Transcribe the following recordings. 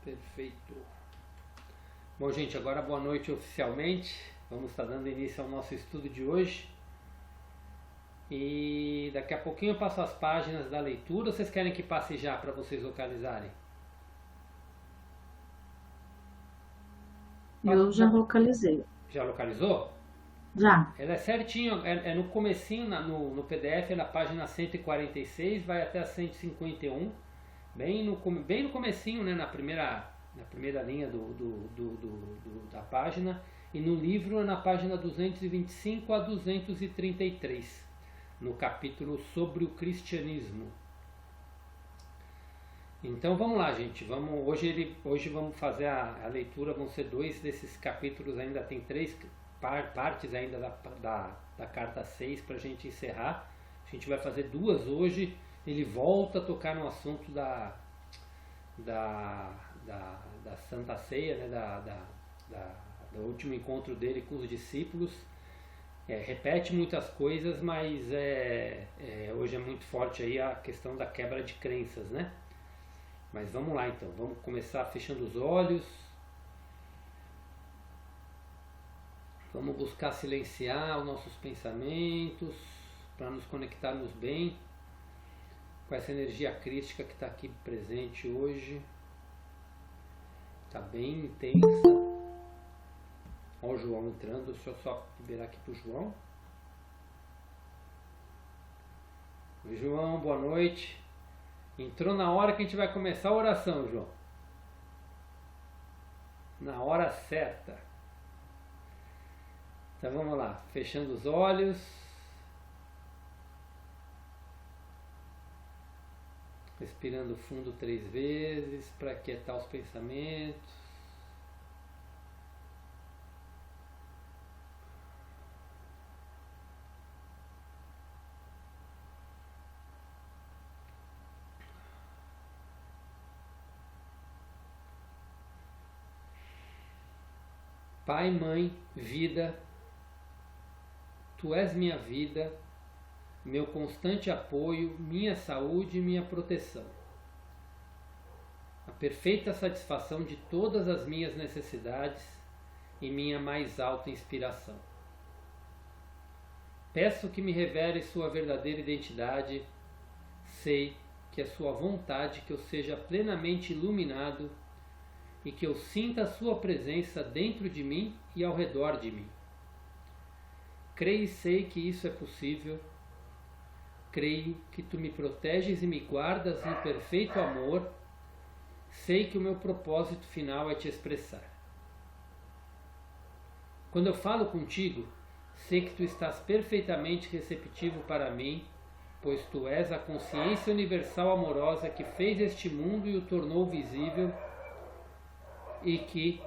Perfeito. Bom, gente, agora boa noite oficialmente. Vamos estar dando início ao nosso estudo de hoje. E daqui a pouquinho eu passo as páginas da leitura. Ou vocês querem que passe já para vocês localizarem? Eu já localizei. Já localizou? Já. Ela é certinho, é no comecinho, no PDF, é na página 146, vai até a 151, bem no comecinho, né, na primeira linha da página, e no livro é na página 225 a 233, no capítulo sobre o cristianismo. Então vamos lá, gente, hoje vamos fazer a leitura, vão ser 2 desses capítulos, ainda tem 3 partes ainda da carta 6 para a gente encerrar. A gente vai fazer 2 hoje. Ele volta a tocar no assunto da Santa Ceia, né, do último encontro dele com os discípulos. Repete muitas coisas, mas hoje é muito forte aí a questão da quebra de crenças, né? Mas vamos lá então, vamos começar fechando os olhos. Vamos buscar silenciar os nossos pensamentos para nos conectarmos bem com essa energia crística que está aqui presente hoje. Está bem intensa. Olha o João entrando, deixa eu só liberar aqui para o João. Oi, João, boa noite. Entrou na hora que a gente vai começar a oração, João. Na hora certa. Então vamos lá, fechando os olhos. Respirando fundo 3 vezes para aquietar os pensamentos. Pai, Mãe, Vida, Tu és minha vida, meu constante apoio, minha saúde e minha proteção. A perfeita satisfação de todas as minhas necessidades e minha mais alta inspiração. Peço que me revele sua verdadeira identidade. Sei que é sua vontade que eu seja plenamente iluminado e que eu sinta a sua presença dentro de mim e ao redor de mim. Creio e sei que isso é possível. Creio que tu me proteges e me guardas em perfeito amor. Sei que o meu propósito final é te expressar. Quando eu falo contigo, sei que tu estás perfeitamente receptivo para mim, pois tu és a consciência universal amorosa que fez este mundo e o tornou visível, e que,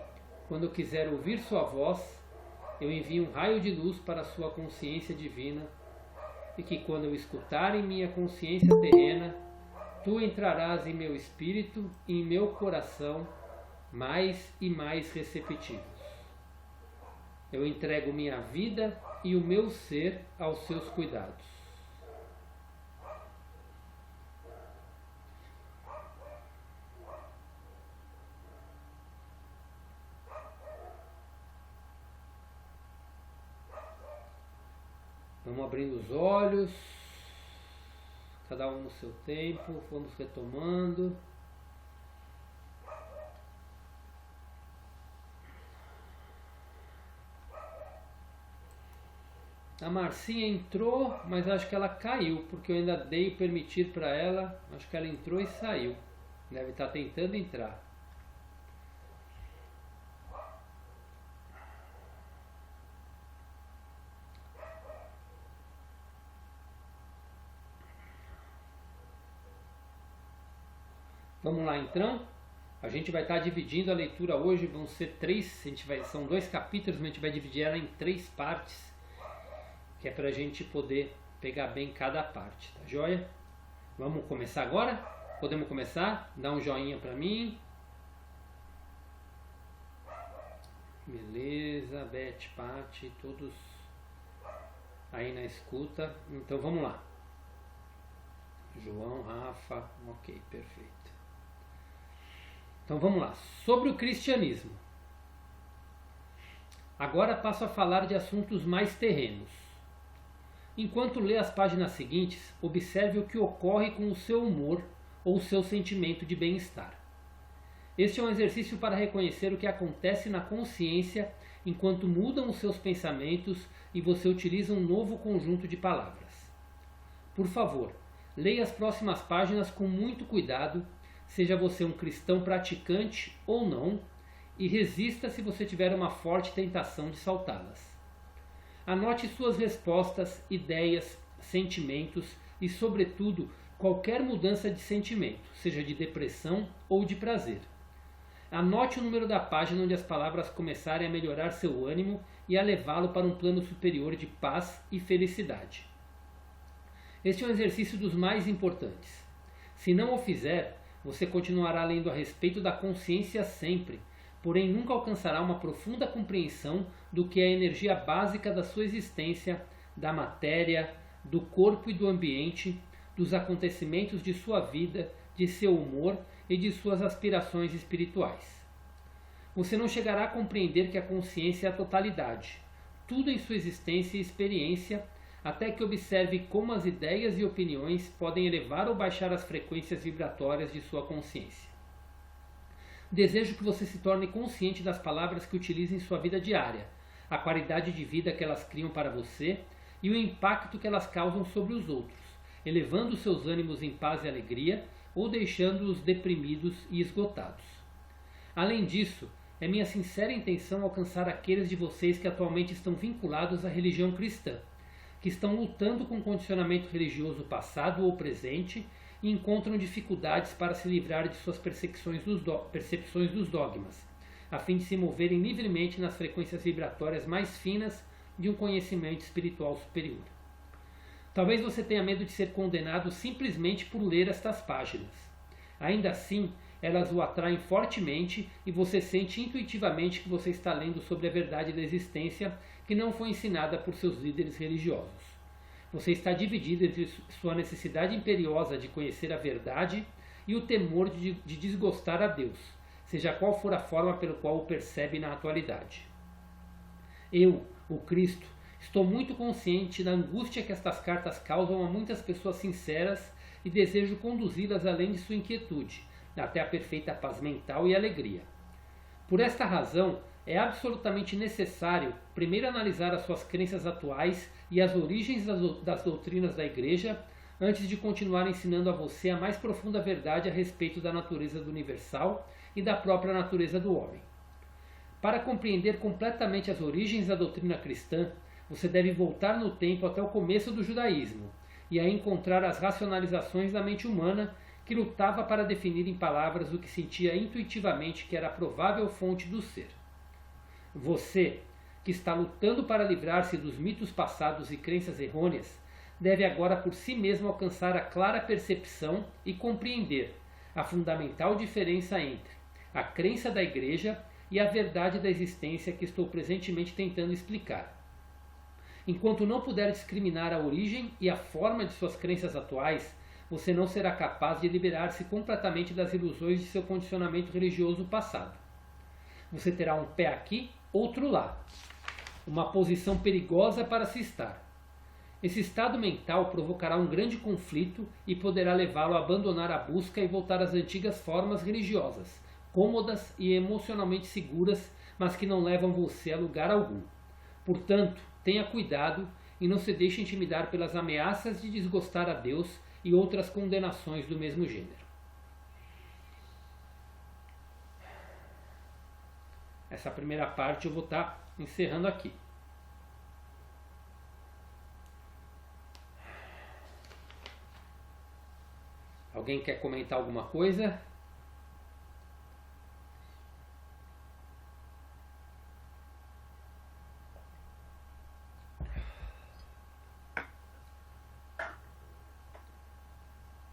quando eu quiser ouvir sua voz, eu envio um raio de luz para a sua consciência divina, e que quando eu escutar em minha consciência terrena, tu entrarás em meu espírito e em meu coração mais e mais receptivos. Eu entrego minha vida e o meu ser aos seus cuidados. Vamos abrindo os olhos, cada um no seu tempo, vamos retomando. A Marcinha entrou, mas acho que ela caiu, porque eu ainda dei permitir para ela, acho que ela entrou e saiu. Deve estar tentando entrar. Vamos lá então, a gente vai estar dividindo a leitura hoje, vão ser 3, são 2 capítulos, mas a gente vai dividir ela em 3 partes, que é para a gente poder pegar bem cada parte, tá joia? Vamos começar agora? Podemos começar? Dá um joinha para mim. Beleza, Beth, Paty, todos aí na escuta. Então vamos lá. João, Rafa, ok, perfeito. Então vamos lá. Sobre o cristianismo. Agora passo a falar de assuntos mais terrenos. Enquanto lê as páginas seguintes, observe o que ocorre com o seu humor ou o seu sentimento de bem-estar. Este é um exercício para reconhecer o que acontece na consciência enquanto mudam os seus pensamentos e você utiliza um novo conjunto de palavras. Por favor, leia as próximas páginas com muito cuidado, seja você um cristão praticante ou não, e resista se você tiver uma forte tentação de saltá-las. Anote suas respostas, ideias, sentimentos e, sobretudo, qualquer mudança de sentimento, seja de depressão ou de prazer. Anote o número da página onde as palavras começarem a melhorar seu ânimo e a levá-lo para um plano superior de paz e felicidade. Este é um exercício dos mais importantes. Se não o fizer, você continuará lendo a respeito da consciência sempre, porém nunca alcançará uma profunda compreensão do que é a energia básica da sua existência, da matéria, do corpo e do ambiente, dos acontecimentos de sua vida, de seu humor e de suas aspirações espirituais. Você não chegará a compreender que a consciência é a totalidade, tudo em sua existência e experiência, até que observe como as ideias e opiniões podem elevar ou baixar as frequências vibratórias de sua consciência. Desejo que você se torne consciente das palavras que utiliza em sua vida diária, a qualidade de vida que elas criam para você e o impacto que elas causam sobre os outros, elevando seus ânimos em paz e alegria ou deixando-os deprimidos e esgotados. Além disso, é minha sincera intenção alcançar aqueles de vocês que atualmente estão vinculados à religião cristã, que estão lutando com o condicionamento religioso passado ou presente e encontram dificuldades para se livrar de suas percepções dos dogmas, a fim de se moverem livremente nas frequências vibratórias mais finas de um conhecimento espiritual superior. Talvez você tenha medo de ser condenado simplesmente por ler estas páginas. Ainda assim, elas o atraem fortemente e você sente intuitivamente que você está lendo sobre a verdade da existência que não foi ensinada por seus líderes religiosos. Você está dividido entre sua necessidade imperiosa de conhecer a verdade e o temor de desgostar a Deus, seja qual for a forma pelo qual o percebe na atualidade. Eu, o Cristo, estou muito consciente da angústia que estas cartas causam a muitas pessoas sinceras e desejo conduzi-las além de sua inquietude, até a perfeita paz mental e alegria. Por esta razão, é absolutamente necessário primeiro analisar as suas crenças atuais e as origens das doutrinas da Igreja, antes de continuar ensinando a você a mais profunda verdade a respeito da natureza do universal e da própria natureza do homem. Para compreender completamente as origens da doutrina cristã, você deve voltar no tempo até o começo do judaísmo e aí encontrar as racionalizações da mente humana que lutava para definir em palavras o que sentia intuitivamente que era a provável fonte do ser. Você, que está lutando para livrar-se dos mitos passados e crenças errôneas, deve agora por si mesmo alcançar a clara percepção e compreender a fundamental diferença entre a crença da Igreja e a verdade da existência que estou presentemente tentando explicar. Enquanto não puder discriminar a origem e a forma de suas crenças atuais, você não será capaz de liberar-se completamente das ilusões de seu condicionamento religioso passado. Você terá um pé aqui, outro lá. Uma posição perigosa para se estar. Esse estado mental provocará um grande conflito e poderá levá-lo a abandonar a busca e voltar às antigas formas religiosas, cômodas e emocionalmente seguras, mas que não levam você a lugar algum. Portanto, tenha cuidado e não se deixe intimidar pelas ameaças de desgostar a Deus e outras condenações do mesmo gênero. Essa primeira parte eu vou estar encerrando aqui. Alguém quer comentar alguma coisa?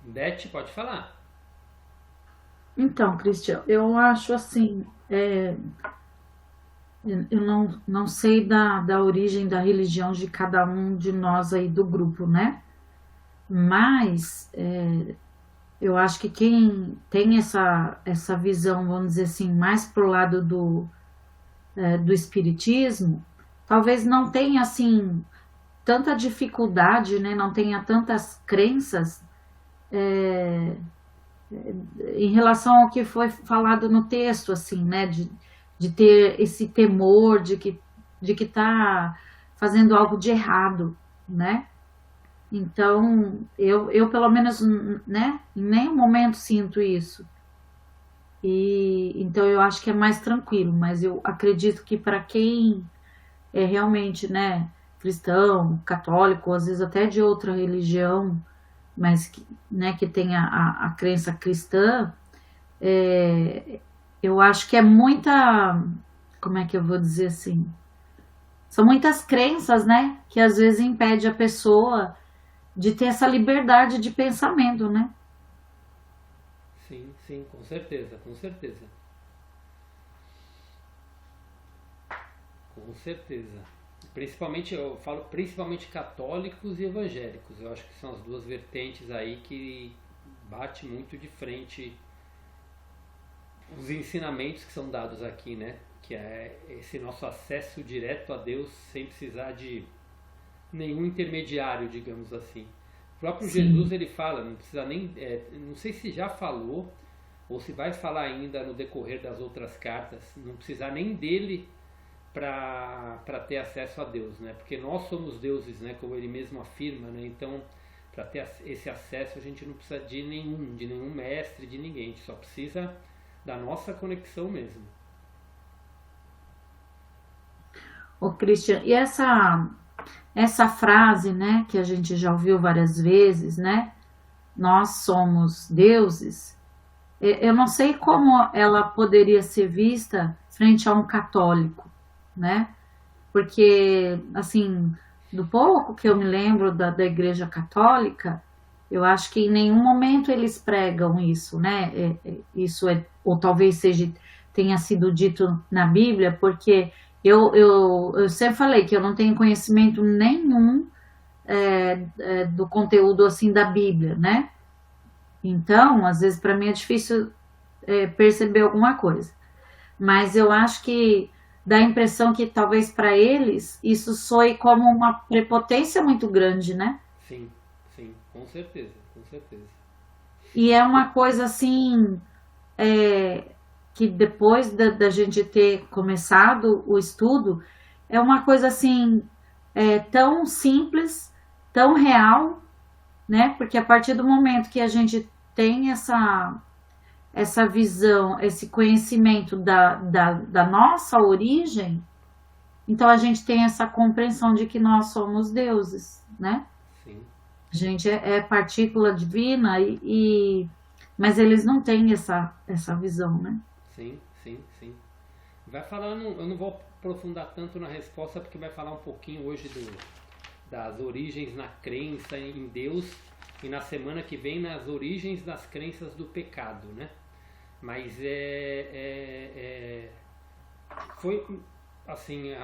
Beth, pode falar. Então, Cristian, eu acho assim, eu não sei da origem da religião de cada um de nós aí do grupo, né? Mas Eu acho que quem tem essa visão, vamos dizer assim, mais pro lado do espiritismo, talvez não tenha assim tanta dificuldade, né? Não tenha tantas crenças em relação ao que foi falado no texto, assim, né? De ter esse temor de que tá fazendo algo de errado, né? Então, eu pelo menos, né? Em nenhum momento sinto isso. E então eu acho que é mais tranquilo, mas eu acredito que para quem é realmente, né, cristão, católico, às vezes até de outra religião, mas que, né, que tem a crença cristã, é, eu acho que é muita, como é que eu vou dizer assim? São muitas crenças, né, que às vezes impede a pessoa de ter essa liberdade de pensamento, né? Sim, sim, com certeza, com certeza. Com certeza. Principalmente, eu falo principalmente católicos e evangélicos. Eu acho que são as duas vertentes aí que bate muito de frente os ensinamentos que são dados aqui, né? Que é esse nosso acesso direto a Deus sem precisar de nenhum intermediário, digamos assim. O próprio Jesus Sim. ele fala, não precisa nem, não sei se já falou ou se vai falar ainda no decorrer das outras cartas, não precisar nem dele para ter acesso a Deus, né? Porque nós somos deuses, né? Como ele mesmo afirma, né? Então, para ter esse acesso a gente não precisa de nenhum mestre, de ninguém, a gente só precisa da nossa conexão mesmo. Ô, Christian, e essa frase, né, que a gente já ouviu várias vezes, né? Nós somos deuses. Eu não sei como ela poderia ser vista frente a um católico, né? Porque, assim, do pouco que eu me lembro da Igreja Católica, eu acho que em nenhum momento eles pregam isso, né? Isso ou talvez tenha sido dito na Bíblia, porque eu sempre falei que eu não tenho conhecimento nenhum do conteúdo assim da Bíblia, né? Então, às vezes para mim é difícil perceber alguma coisa. Mas eu acho que dá a impressão que talvez para eles isso soe como uma prepotência muito grande, né? Sim, sim, com certeza, com certeza. E é uma coisa assim é, que depois da gente ter começado o estudo, é uma coisa assim tão simples, tão real, né? Porque a partir do momento que a gente tem essa visão, esse conhecimento da nossa origem, então a gente tem essa compreensão de que nós somos deuses, né? Sim, A gente é partícula divina mas eles não têm essa visão, né? sim, sim, sim. Vai falar, eu não vou aprofundar tanto na resposta porque vai falar um pouquinho hoje das origens na crença em Deus e na semana que vem nas origens das crenças do pecado, né? Mas foi assim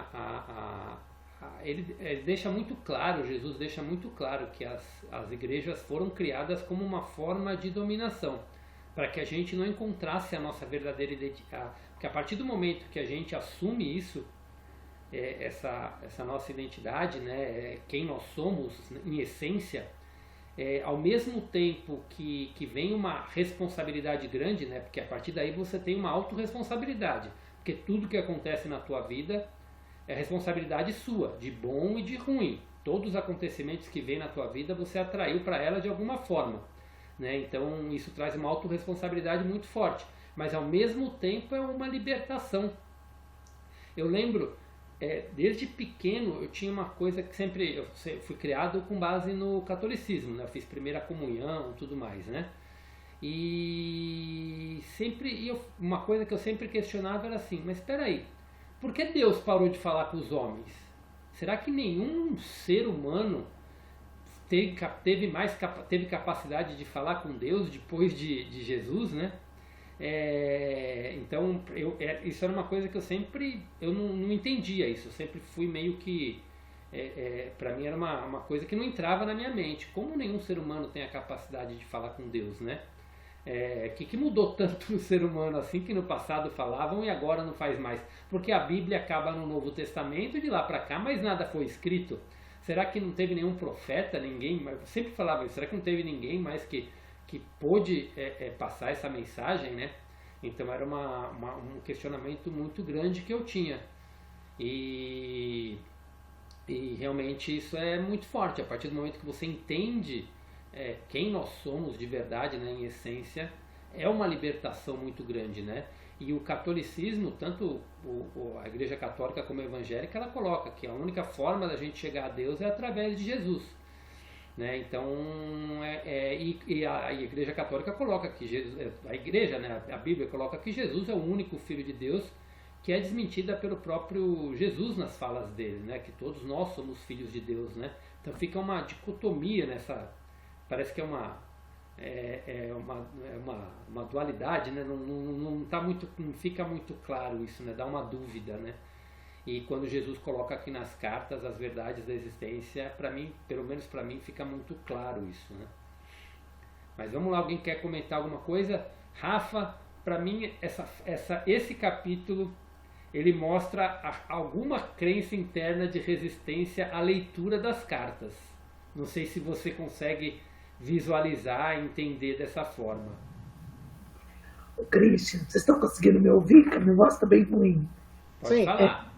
ele deixa muito claro, Jesus deixa muito claro que as igrejas foram criadas como uma forma de dominação, para que a gente não encontrasse a nossa verdadeira identidade. Porque a partir do momento que a gente assume isso, essa nossa identidade, né, quem nós somos em essência, ao mesmo tempo que vem uma responsabilidade grande, né, porque a partir daí você tem uma autorresponsabilidade, porque tudo que acontece na tua vida é responsabilidade sua, de bom e de ruim. Todos os acontecimentos que vêm na tua vida você atraiu para ela de alguma forma, né? Então isso traz uma autorresponsabilidade muito forte, mas ao mesmo tempo é uma libertação. Eu lembro, desde pequeno eu tinha uma coisa que sempre eu fui criado com base no catolicismo, né? Eu fiz primeira comunhão, tudo mais, né? E sempre uma coisa que eu sempre questionava era assim, mas espera aí, por que Deus parou de falar com os homens? Será que nenhum ser humano teve capacidade de falar com Deus depois de Jesus, né? Então, isso era uma coisa que eu não entendia isso. Eu sempre fui meio que, para mim era uma coisa que não entrava na minha mente. Como nenhum ser humano tem a capacidade de falar com Deus, né? que mudou tanto no ser humano assim que no passado falavam e agora não faz mais? Porque a Bíblia acaba no Novo Testamento, de lá para cá, mas nada foi escrito. Será que não teve nenhum profeta, ninguém? Eu sempre falava isso, será que não teve ninguém mais que pôde passar essa mensagem, né? Então era um questionamento muito grande que eu tinha. E realmente isso é muito forte. A partir do momento que você entende quem nós somos de verdade, né, em essência, é uma libertação muito grande, né? E o catolicismo, tanto a Igreja Católica como a Evangélica, ela coloca que a única forma da gente chegar a Deus é através de Jesus, né? Então, a Igreja Católica coloca que Jesus, a Igreja, né, a Bíblia coloca que Jesus é o único Filho de Deus, que é desmentida pelo próprio Jesus nas falas dele, né? Que todos nós somos filhos de Deus, né? Então fica uma dicotomia nessa, parece que é uma dualidade, né? Não fica muito claro isso, né? Dá uma dúvida, né? E quando Jesus coloca aqui nas cartas as verdades da existência, para mim, pelo menos para mim, fica muito claro isso, né? Mas vamos lá, alguém quer comentar alguma coisa? Rafa, para mim esse capítulo ele mostra alguma crença interna de resistência à leitura das cartas. Não sei se você consegue visualizar e entender dessa forma. Christian, vocês estão conseguindo me ouvir? Que a minha voz está bem ruim. Pode falar.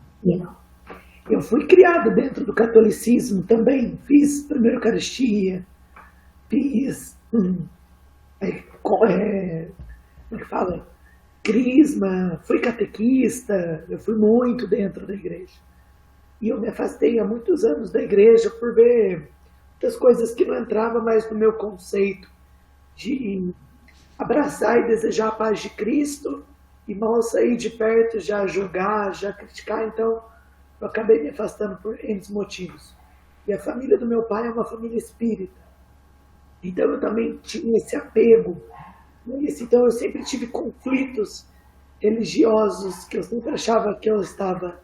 Eu fui criado dentro do catolicismo também. Fiz primeira Eucaristia, fiz como é que fala? Crisma, fui catequista, eu fui muito dentro da igreja. E eu me afastei há muitos anos da igreja por ver muitas coisas que não entravam mais no meu conceito de abraçar e desejar a paz de Cristo e mal sair de perto já julgar, já criticar. Então eu acabei me afastando por N motivos. E a família do meu pai é uma família espírita. Então eu também tinha esse apego. Então eu sempre tive conflitos religiosos, que eu sempre achava que eu estava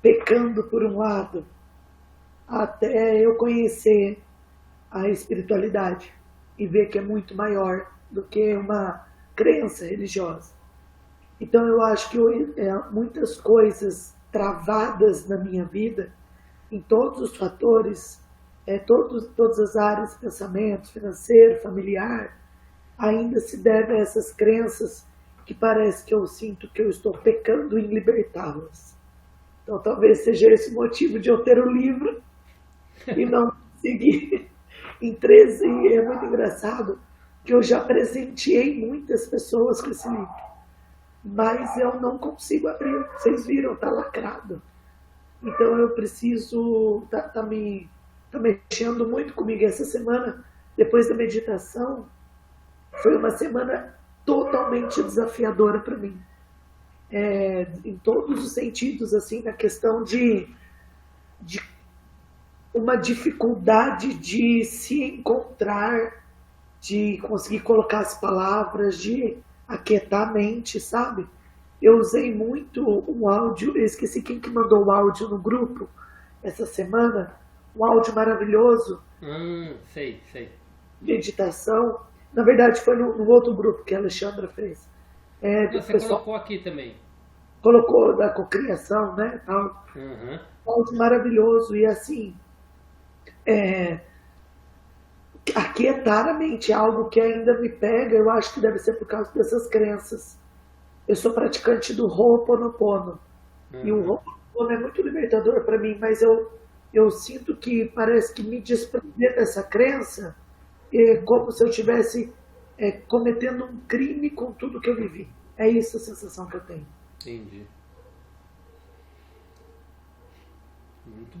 pecando por um lado, até eu conhecer a espiritualidade e ver que é muito maior do que uma crença religiosa. Então eu acho que muitas coisas travadas na minha vida, em todos os fatores, todas as áreas, pensamento, financeiro, familiar, ainda se deve a essas crenças que parece que eu sinto que eu estou pecando em libertá-las. Então talvez seja esse o motivo de eu ter o livro e não seguir em 13. E é muito engraçado que eu já presenteei muitas pessoas com esse livro, mas eu não consigo abrir. Vocês viram, está lacrado. Então eu preciso, tá mexendo muito comigo. Essa semana, depois da meditação, foi uma semana totalmente desafiadora para mim, em todos os sentidos, assim, na questão de uma dificuldade de se encontrar, de conseguir colocar as palavras, de aquietar a mente, sabe? Eu usei muito um áudio, eu esqueci quem que mandou o áudio no grupo essa semana, um áudio maravilhoso. Sei. Meditação. Na verdade, foi no outro grupo que a Alexandra fez. Você pessoal colocou aqui também. Colocou da cocriação, né? Tal. Uhum. Maravilhoso. E assim, aquietar a mente é algo que ainda me pega. Eu acho que deve ser por causa dessas crenças. Eu sou praticante do Ho'oponopono. E o Ho'oponopono é muito libertador para mim, mas eu sinto que parece que me desprender dessa crença é como se eu estivesse cometendo um crime com tudo que eu vivi. É isso a sensação que eu tenho. Entendi. Muito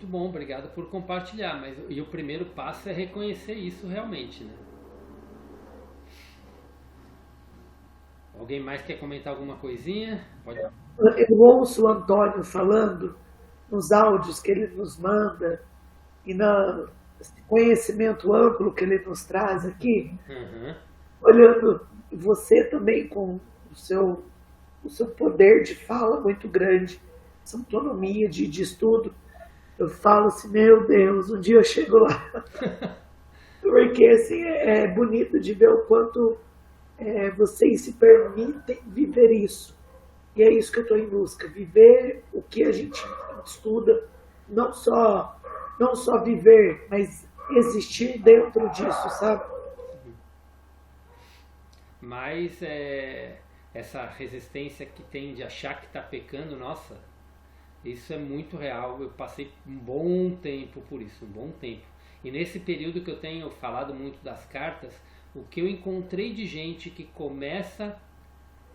bom. Obrigado por compartilhar. E o primeiro passo é reconhecer isso realmente, né? Alguém mais quer comentar alguma coisinha? Pode. Eu ouço o Antônio falando nos áudios que ele nos manda e no conhecimento amplo que ele nos traz aqui, olhando você também com o seu poder de fala muito grande, essa autonomia de estudo, eu falo assim, meu Deus, um dia eu chego lá. Porque assim, é bonito de ver o quanto vocês se permitem viver isso. E é isso que eu estou em busca, viver o que a gente estuda, não só viver, mas existir dentro disso, sabe? Mas essa resistência que tem de achar que está pecando, nossa, isso é muito real. Eu passei um bom tempo por isso, um bom tempo. E nesse período que eu tenho falado muito das cartas, o que eu encontrei de gente que começa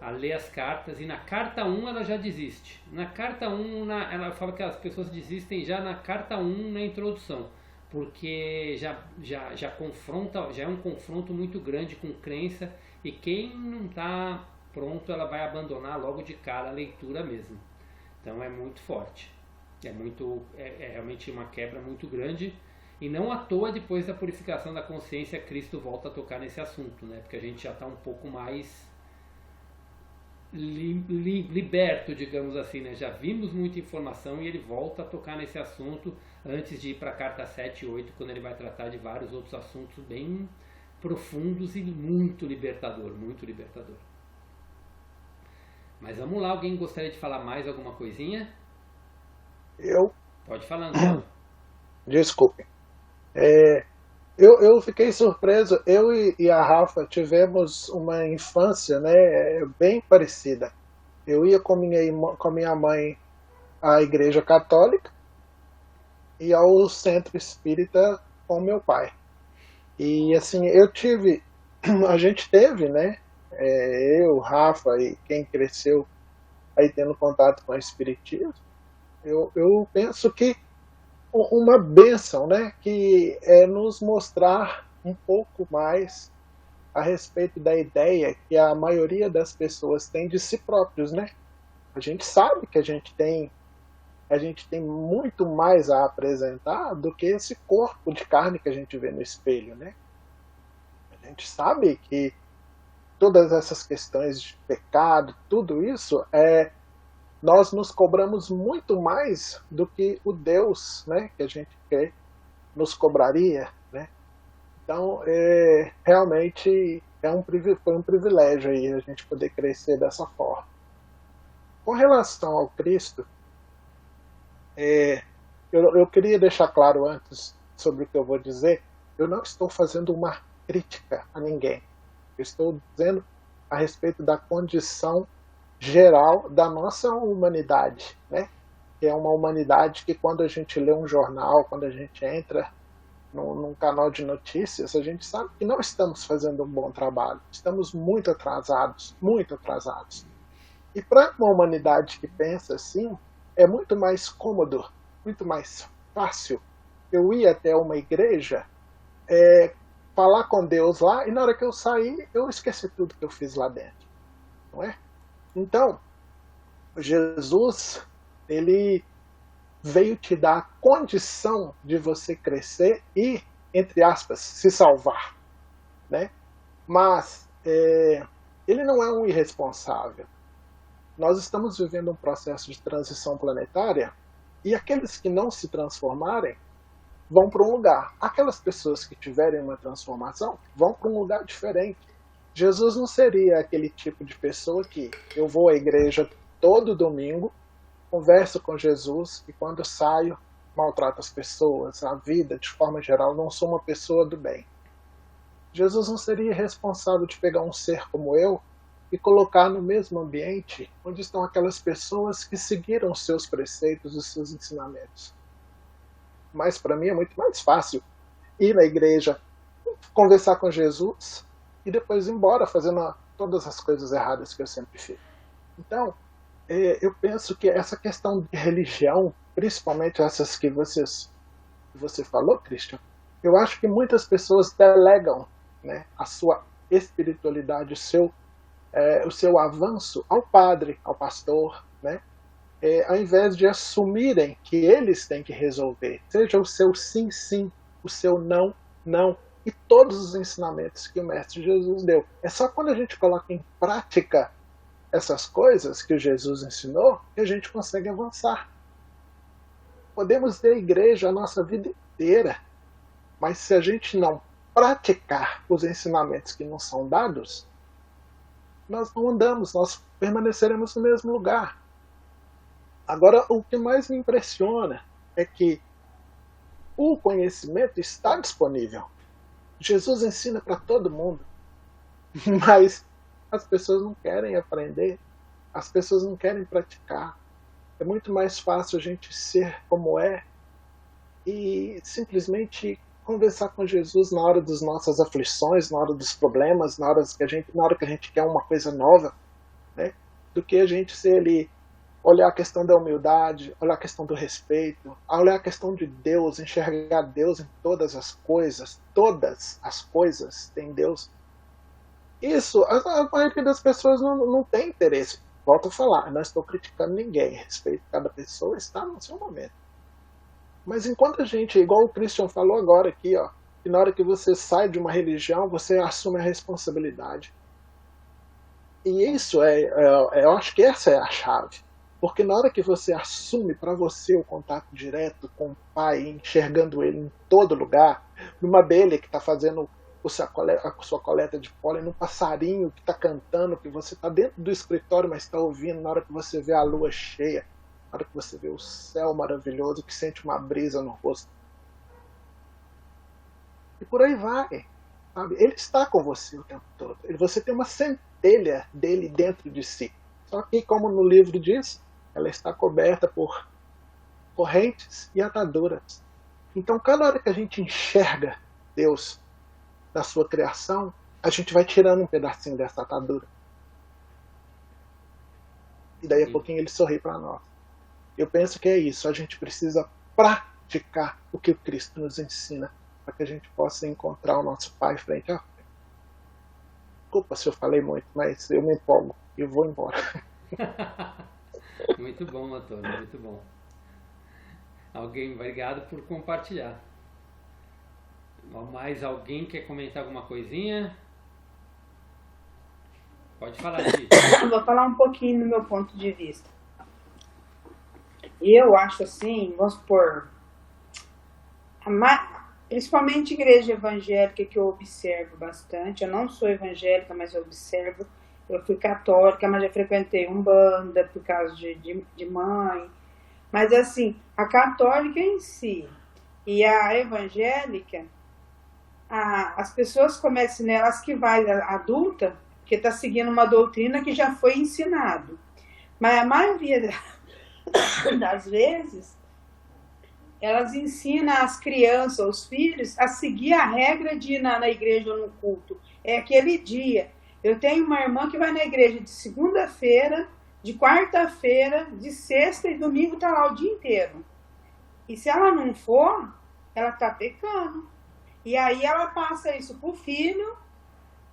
a ler as cartas e na carta 1 ela já desiste. Na carta 1, ela fala que as pessoas desistem já na carta 1 na introdução, porque já confronta, já é um confronto muito grande com crença, e quem não está pronto, ela vai abandonar logo de cara a leitura mesmo. Então é muito forte. É realmente uma quebra muito grande. E não à toa, depois da purificação da consciência, Cristo volta a tocar nesse assunto, né? Porque a gente já está um pouco mais liberto, digamos assim, né? Já vimos muita informação e ele volta a tocar nesse assunto antes de ir para a carta 7 e 8, quando ele vai tratar de vários outros assuntos bem profundos e muito libertador, muito libertador. Mas vamos lá, alguém gostaria de falar mais alguma coisinha? Eu? Pode falar, Antônio. Desculpe. Eu fiquei surpreso. Eu e a Rafa tivemos uma infância, né, bem parecida. Eu ia com minha mãe à igreja católica e ao centro espírita com meu pai. E assim, a gente teve, né, eu, Rafa e quem cresceu aí tendo contato com o espiritismo, eu penso que uma bênção, né, que é nos mostrar um pouco mais a respeito da ideia que a maioria das pessoas tem de si próprios, né? A gente sabe que a gente tem muito mais a apresentar do que esse corpo de carne que a gente vê no espelho, né? A gente sabe que todas essas questões de pecado, tudo isso nós nos cobramos muito mais do que o Deus, né, que a gente quer nos cobraria, né? Então, realmente foi um privilégio aí a gente poder crescer dessa forma. Com relação ao Cristo, eu queria deixar claro antes sobre o que eu vou dizer. Eu não estou fazendo uma crítica a ninguém. Eu estou dizendo a respeito da condição geral da nossa humanidade, né? Que é uma humanidade que, quando a gente lê um jornal, quando a gente entra num canal de notícias, a gente sabe que não estamos fazendo um bom trabalho. Estamos muito atrasados, muito atrasados. E para uma humanidade que pensa assim, é muito mais cômodo, muito mais fácil eu ir até uma igreja, falar com Deus lá, e na hora que eu sair, eu esqueci tudo que eu fiz lá dentro, não é? Então, Jesus, ele veio te dar a condição de você crescer e, entre aspas, se salvar, né? Mas ele não é um irresponsável. Nós estamos vivendo um processo de transição planetária e aqueles que não se transformarem vão para um lugar. Aquelas pessoas que tiverem uma transformação vão para um lugar diferente. Jesus não seria aquele tipo de pessoa que eu vou à igreja todo domingo, converso com Jesus e quando saio maltrato as pessoas, a vida de forma geral, não sou uma pessoa do bem. Jesus não seria responsável de pegar um ser como eu e colocar no mesmo ambiente onde estão aquelas pessoas que seguiram os seus preceitos, os seus ensinamentos. Mas para mim é muito mais fácil ir na igreja, conversar com Jesus e depois ir embora fazendo todas as coisas erradas que eu sempre fiz. Então, eu penso que essa questão de religião, principalmente essas que você falou, Christian, eu acho que muitas pessoas delegam, né, a sua espiritualidade, o seu avanço ao padre, ao pastor, né, ao invés de assumirem que eles têm que resolver, seja o seu sim, sim, o seu não, não, e todos os ensinamentos que o Mestre Jesus deu. É só quando a gente coloca em prática essas coisas que o Jesus ensinou que a gente consegue avançar. Podemos ter igreja a nossa vida inteira, mas se a gente não praticar os ensinamentos que nos são dados, nós não andamos, nós permaneceremos no mesmo lugar. Agora, o que mais me impressiona é que o conhecimento está disponível. Jesus ensina para todo mundo, mas as pessoas não querem aprender, as pessoas não querem praticar. É muito mais fácil a gente ser como é e simplesmente conversar com Jesus na hora das nossas aflições, na hora dos problemas, na hora que a gente quer uma coisa nova, né? Do que a gente ser ali, olhar a questão da humildade, olhar a questão do respeito, olhar a questão de Deus, enxergar Deus em todas as coisas tem Deus. Isso, a maioria das pessoas não tem interesse. Volto a falar, eu não estou criticando ninguém, respeito cada pessoa, está no seu momento. Mas enquanto a gente, igual o Christian falou agora aqui, ó, que na hora que você sai de uma religião, você assume a responsabilidade. E isso eu acho que essa é a chave. Porque na hora que você assume para você o contato direto com o Pai, enxergando Ele em todo lugar, numa abelha que está fazendo a sua coleta de pólen, num passarinho que está cantando, que você está dentro do escritório, mas está ouvindo, na hora que você vê a lua cheia, na hora que você vê o céu maravilhoso, que sente uma brisa no rosto. E por aí vai. Sabe? Ele está com você o tempo todo. Você tem uma centelha dele dentro de si. Só que, como no livro diz, ela está coberta por correntes e ataduras. Então, cada hora que a gente enxerga Deus na sua criação, a gente vai tirando um pedacinho dessa atadura. E daí a pouquinho ele sorri para nós. Eu penso que é isso. A gente precisa praticar o que o Cristo nos ensina para que a gente possa encontrar o nosso Pai frente a frente. Desculpa se eu falei muito, mas eu me empolgo e vou embora. Muito bom, Antônio, muito bom. Obrigado por compartilhar. Mais alguém quer comentar alguma coisinha? Pode falar, Gi. Vou falar um pouquinho do meu ponto de vista. Eu acho assim, vamos supor, principalmente igreja evangélica, que eu observo bastante. Eu não sou evangélica, mas eu observo. Eu fui católica, mas já frequentei Umbanda por causa de mãe. Mas assim, a católica em si e a evangélica, as pessoas começam nelas que vai adulta, que está seguindo uma doutrina que já foi ensinado. Mas a maioria das vezes, elas ensinam as crianças, os filhos, a seguir a regra de ir na igreja ou no culto. É aquele dia. Eu tenho uma irmã que vai na igreja de segunda-feira, de quarta-feira, de sexta e domingo está lá o dia inteiro. E se ela não for, ela está pecando. E aí ela passa isso para o filho,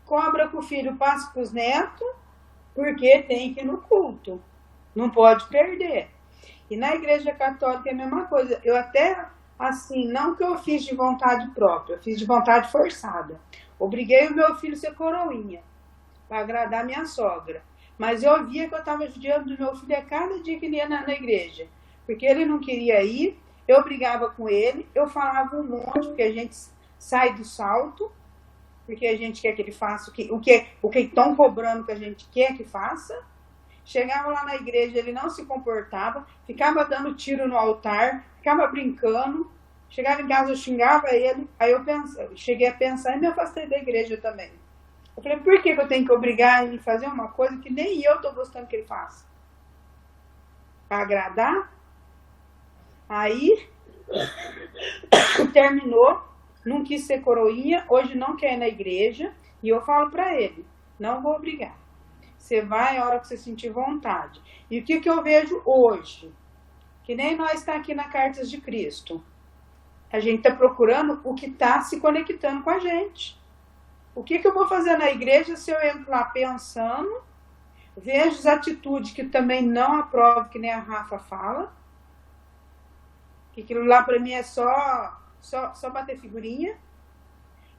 cobra que o filho passe para os netos, porque tem que ir no culto. Não pode perder. E na igreja católica é a mesma coisa. Eu até, assim, não que eu fiz de vontade própria, eu fiz de vontade forçada. Obriguei o meu filho a ser coroinha, para agradar minha sogra. Mas eu via que eu estava judiando do meu filho a cada dia que ele ia na igreja. Porque ele não queria ir, eu brigava com ele, eu falava um monte, porque a gente sai do salto, porque a gente quer que ele faça o que estão cobrando que a gente quer que faça. Chegava lá na igreja, ele não se comportava, ficava dando tiro no altar, ficava brincando. Chegava em casa, eu xingava ele. Aí eu cheguei a pensar e me afastei da igreja também. Eu falei, por que eu tenho que obrigar ele a fazer uma coisa que nem eu estou gostando que ele faça? Para agradar? Aí, terminou, não quis ser coroinha, hoje não quer ir na igreja. E eu falo para ele, não vou obrigar. Você vai a hora que você sentir vontade. E o que eu vejo hoje? Que nem nós está aqui na Cartas de Cristo. A gente está procurando o que está se conectando com a gente. O que eu vou fazer na igreja se eu entro lá pensando, vejo as atitudes que também não aprovo, que nem a Rafa fala, que aquilo lá para mim é só bater figurinha.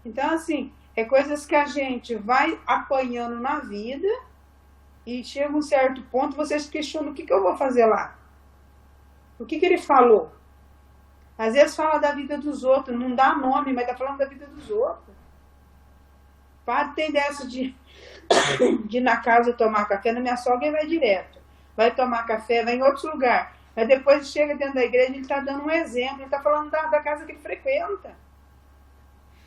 Então, assim, é coisas que a gente vai apanhando na vida e chega um certo ponto, vocês questionam o que eu vou fazer lá. O que ele falou? Às vezes fala da vida dos outros, não dá nome, mas está falando da vida dos outros. Padre tem dessa de de ir na casa tomar café. Na minha sogra ele vai direto. Vai tomar café, vai em outro lugar. Mas depois chega dentro da igreja, ele está dando um exemplo. Ele está falando da casa que ele frequenta.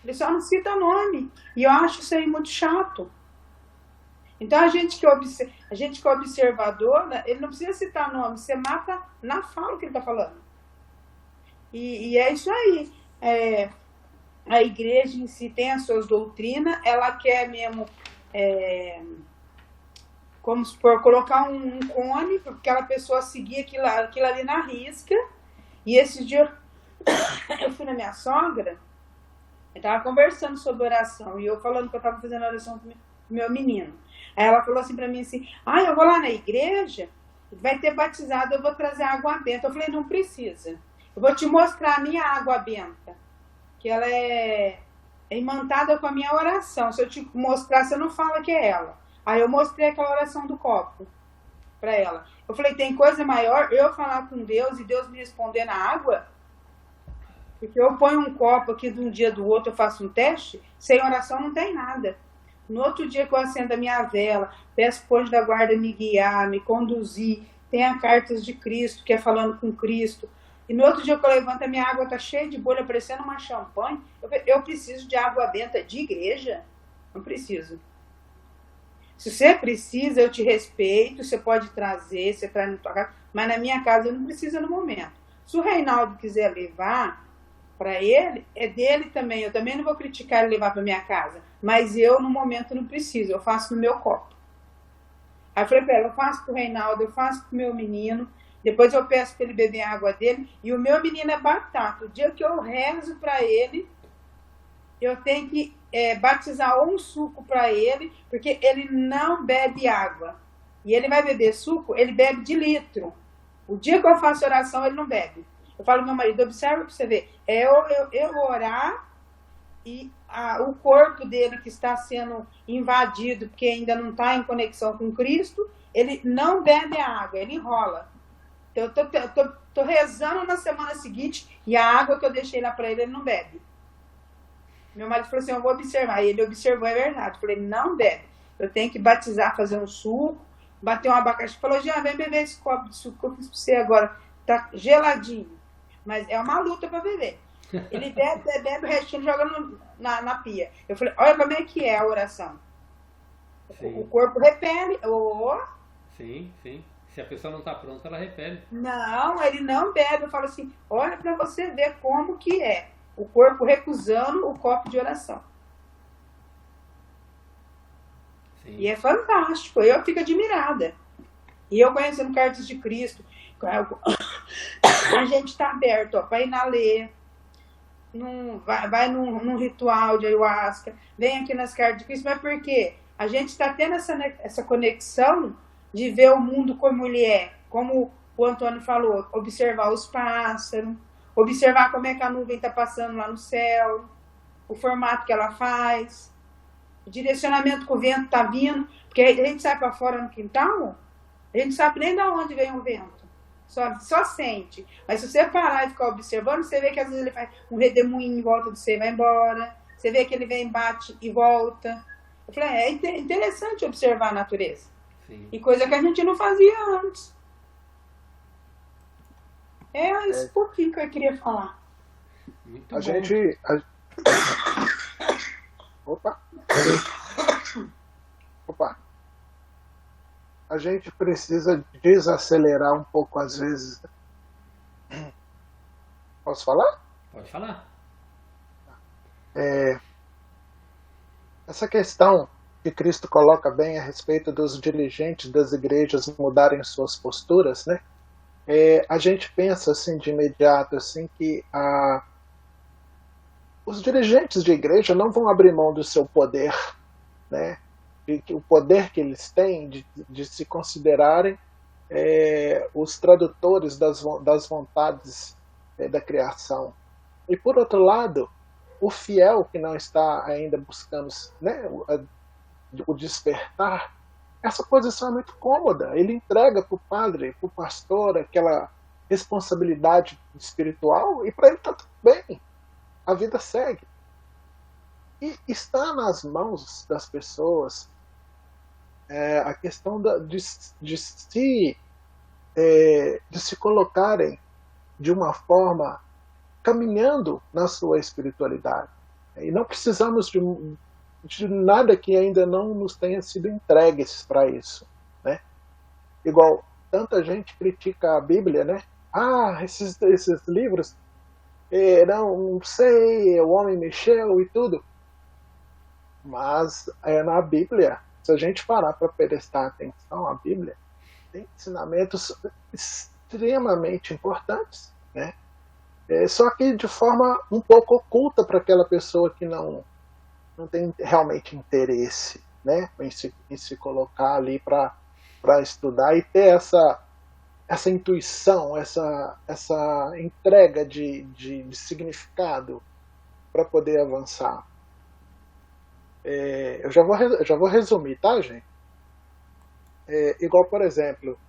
Ele só não cita nome. E eu acho isso aí muito chato. Então a gente que é observadora, ele não precisa citar nome. Você mata na fala que ele está falando. E é isso aí. A igreja em si tem as suas doutrinas. Ela quer mesmo... como se for colocar um cone para aquela pessoa seguir aquilo ali na risca. E esse dia eu fui na minha sogra, eu estava conversando sobre oração, e eu falando que eu estava fazendo oração com meu menino. Aí ela falou assim para mim assim, eu vou lá na igreja, vai ter batizado, eu vou trazer água benta. Eu falei, não precisa. Eu vou te mostrar a minha água benta, que ela é imantada com a minha oração. Se eu te mostrar, você não fala que é ela. Aí eu mostrei aquela oração do copo para ela. Eu falei, tem coisa maior eu falar com Deus e Deus me responder na água? Porque eu ponho um copo aqui de um dia do outro, eu faço um teste, sem oração não tem nada. No outro dia que eu acendo a minha vela, peço pro anjo da guarda me guiar, me conduzir, tem a Cartas de Cristo, que é falando com Cristo. E no outro dia que eu levanto, a minha água tá cheia de bolha, parecendo uma champanhe. Eu preciso de água benta de igreja? Não preciso. Se você precisa, eu te respeito, você pode trazer, você traz na tua casa, mas na minha casa eu não preciso no momento. Se o Reinaldo quiser levar para ele, é dele também. Eu também não vou criticar ele levar para minha casa, mas eu no momento não preciso, eu faço no meu copo. Aí eu falei para ela, eu faço pro Reinaldo, eu faço pro meu menino, depois eu peço para ele beber a água dele, e o meu menino é batata. O dia que eu rezo para ele, eu tenho que batizar um suco para ele, porque ele não bebe água. E ele vai beber suco, ele bebe de litro. O dia que eu faço oração, ele não bebe. Eu falo, meu marido, observa para você ver. Eu orar e o corpo dele que está sendo invadido, porque ainda não está em conexão com Cristo, ele não bebe a água, ele enrola. Então, eu tô rezando na semana seguinte e a água que eu deixei lá para ele não bebe. Meu marido falou assim, eu vou observar. E ele observou, é verdade. Eu falei, não bebe. Eu tenho que batizar, fazer um suco, bater um abacaxi. Falou, Jean, vem beber esse copo de suco que eu fiz pra você agora. Tá geladinho. Mas é uma luta para beber. Ele bebe o restinho, joga na pia. Eu falei, olha como é que é a oração. Sim. O corpo repele. Sim. Se a pessoa não está pronta, ela repele. Não, ele não bebe. Eu falo assim, olha para você ver como que é. O corpo recusando o copo de oração. Sim. E é fantástico. Eu fico admirada. E eu conhecendo Cartas de Cristo, a gente está aberto para ir na lê, vai num ritual de ayahuasca, vem aqui nas Cartas de Cristo, mas por quê? A gente está tendo essa conexão de ver o mundo como ele é, como o Antônio falou, observar os pássaros, observar como é que a nuvem está passando lá no céu, o formato que ela faz, o direcionamento que o vento está vindo, porque a gente sai para fora no quintal, a gente não sabe nem de onde vem o vento, só sente. Mas se você parar e ficar observando, você vê que às vezes ele faz um redemoinho em volta de você e vai embora, você vê que ele vem, bate e volta. Eu falei, é interessante observar a natureza. Sim. E coisa que a gente não fazia antes. É esse pouquinho que eu queria falar. Muito bom. Opa. A gente precisa desacelerar um pouco às vezes. Posso falar? Pode falar. Essa questão que Cristo coloca bem a respeito dos dirigentes das igrejas mudarem suas posturas, né? A gente pensa assim de imediato assim que os dirigentes de igreja não vão abrir mão do seu poder, né? O poder que eles têm de se considerarem os tradutores das vontades da criação. E por outro lado, o fiel que não está ainda buscando, né, o despertar, essa posição é muito cômoda. Ele entrega para o padre, para o pastor, aquela responsabilidade espiritual e para ele está tudo bem. A vida segue. E está nas mãos das pessoas a questão de se colocarem de uma forma caminhando na sua espiritualidade. E não precisamos de nada que ainda não nos tenha sido entregues para isso, né? Igual tanta gente critica a Bíblia, né? Esses livros, não sei, o homem mexeu e tudo. Mas na Bíblia, se a gente parar para prestar atenção, a Bíblia tem ensinamentos extremamente importantes, né? Só que de forma um pouco oculta para aquela pessoa que não tem realmente interesse, né, em se colocar ali para estudar e ter essa intuição, essa entrega de significado para poder avançar. Eu já vou resumir, tá, gente? Igual, por exemplo,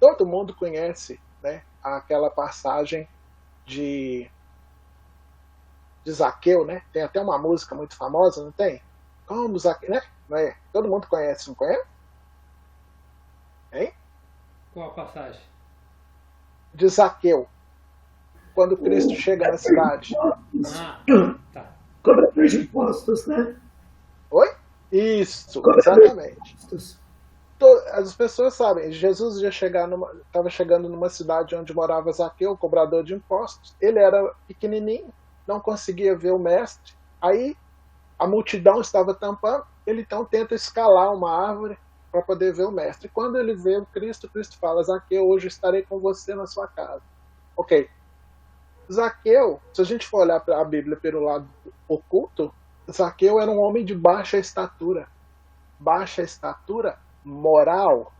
todo mundo conhece, né, aquela passagem de Zaqueu, né? Tem até uma música muito famosa, não tem? Como Zaqueu, né? Não é? Todo mundo conhece, não conhece? Hein? Qual a passagem? De Zaqueu. Quando Cristo chega na cidade. Tá. Cobrador de impostos, né? Oi? Isso, Cobrador exatamente. de impostos. As pessoas sabem, Jesus estava chegando numa cidade onde morava Zaqueu, cobrador de impostos. Ele era pequenininho, não conseguia ver o mestre. Aí a multidão estava tampando, ele então tenta escalar uma árvore para poder ver o mestre. Quando ele vê o Cristo fala: Zaqueu, hoje estarei com você na sua casa. Ok. Zaqueu, se a gente for olhar para a Bíblia pelo lado oculto, Zaqueu era um homem de baixa estatura moral.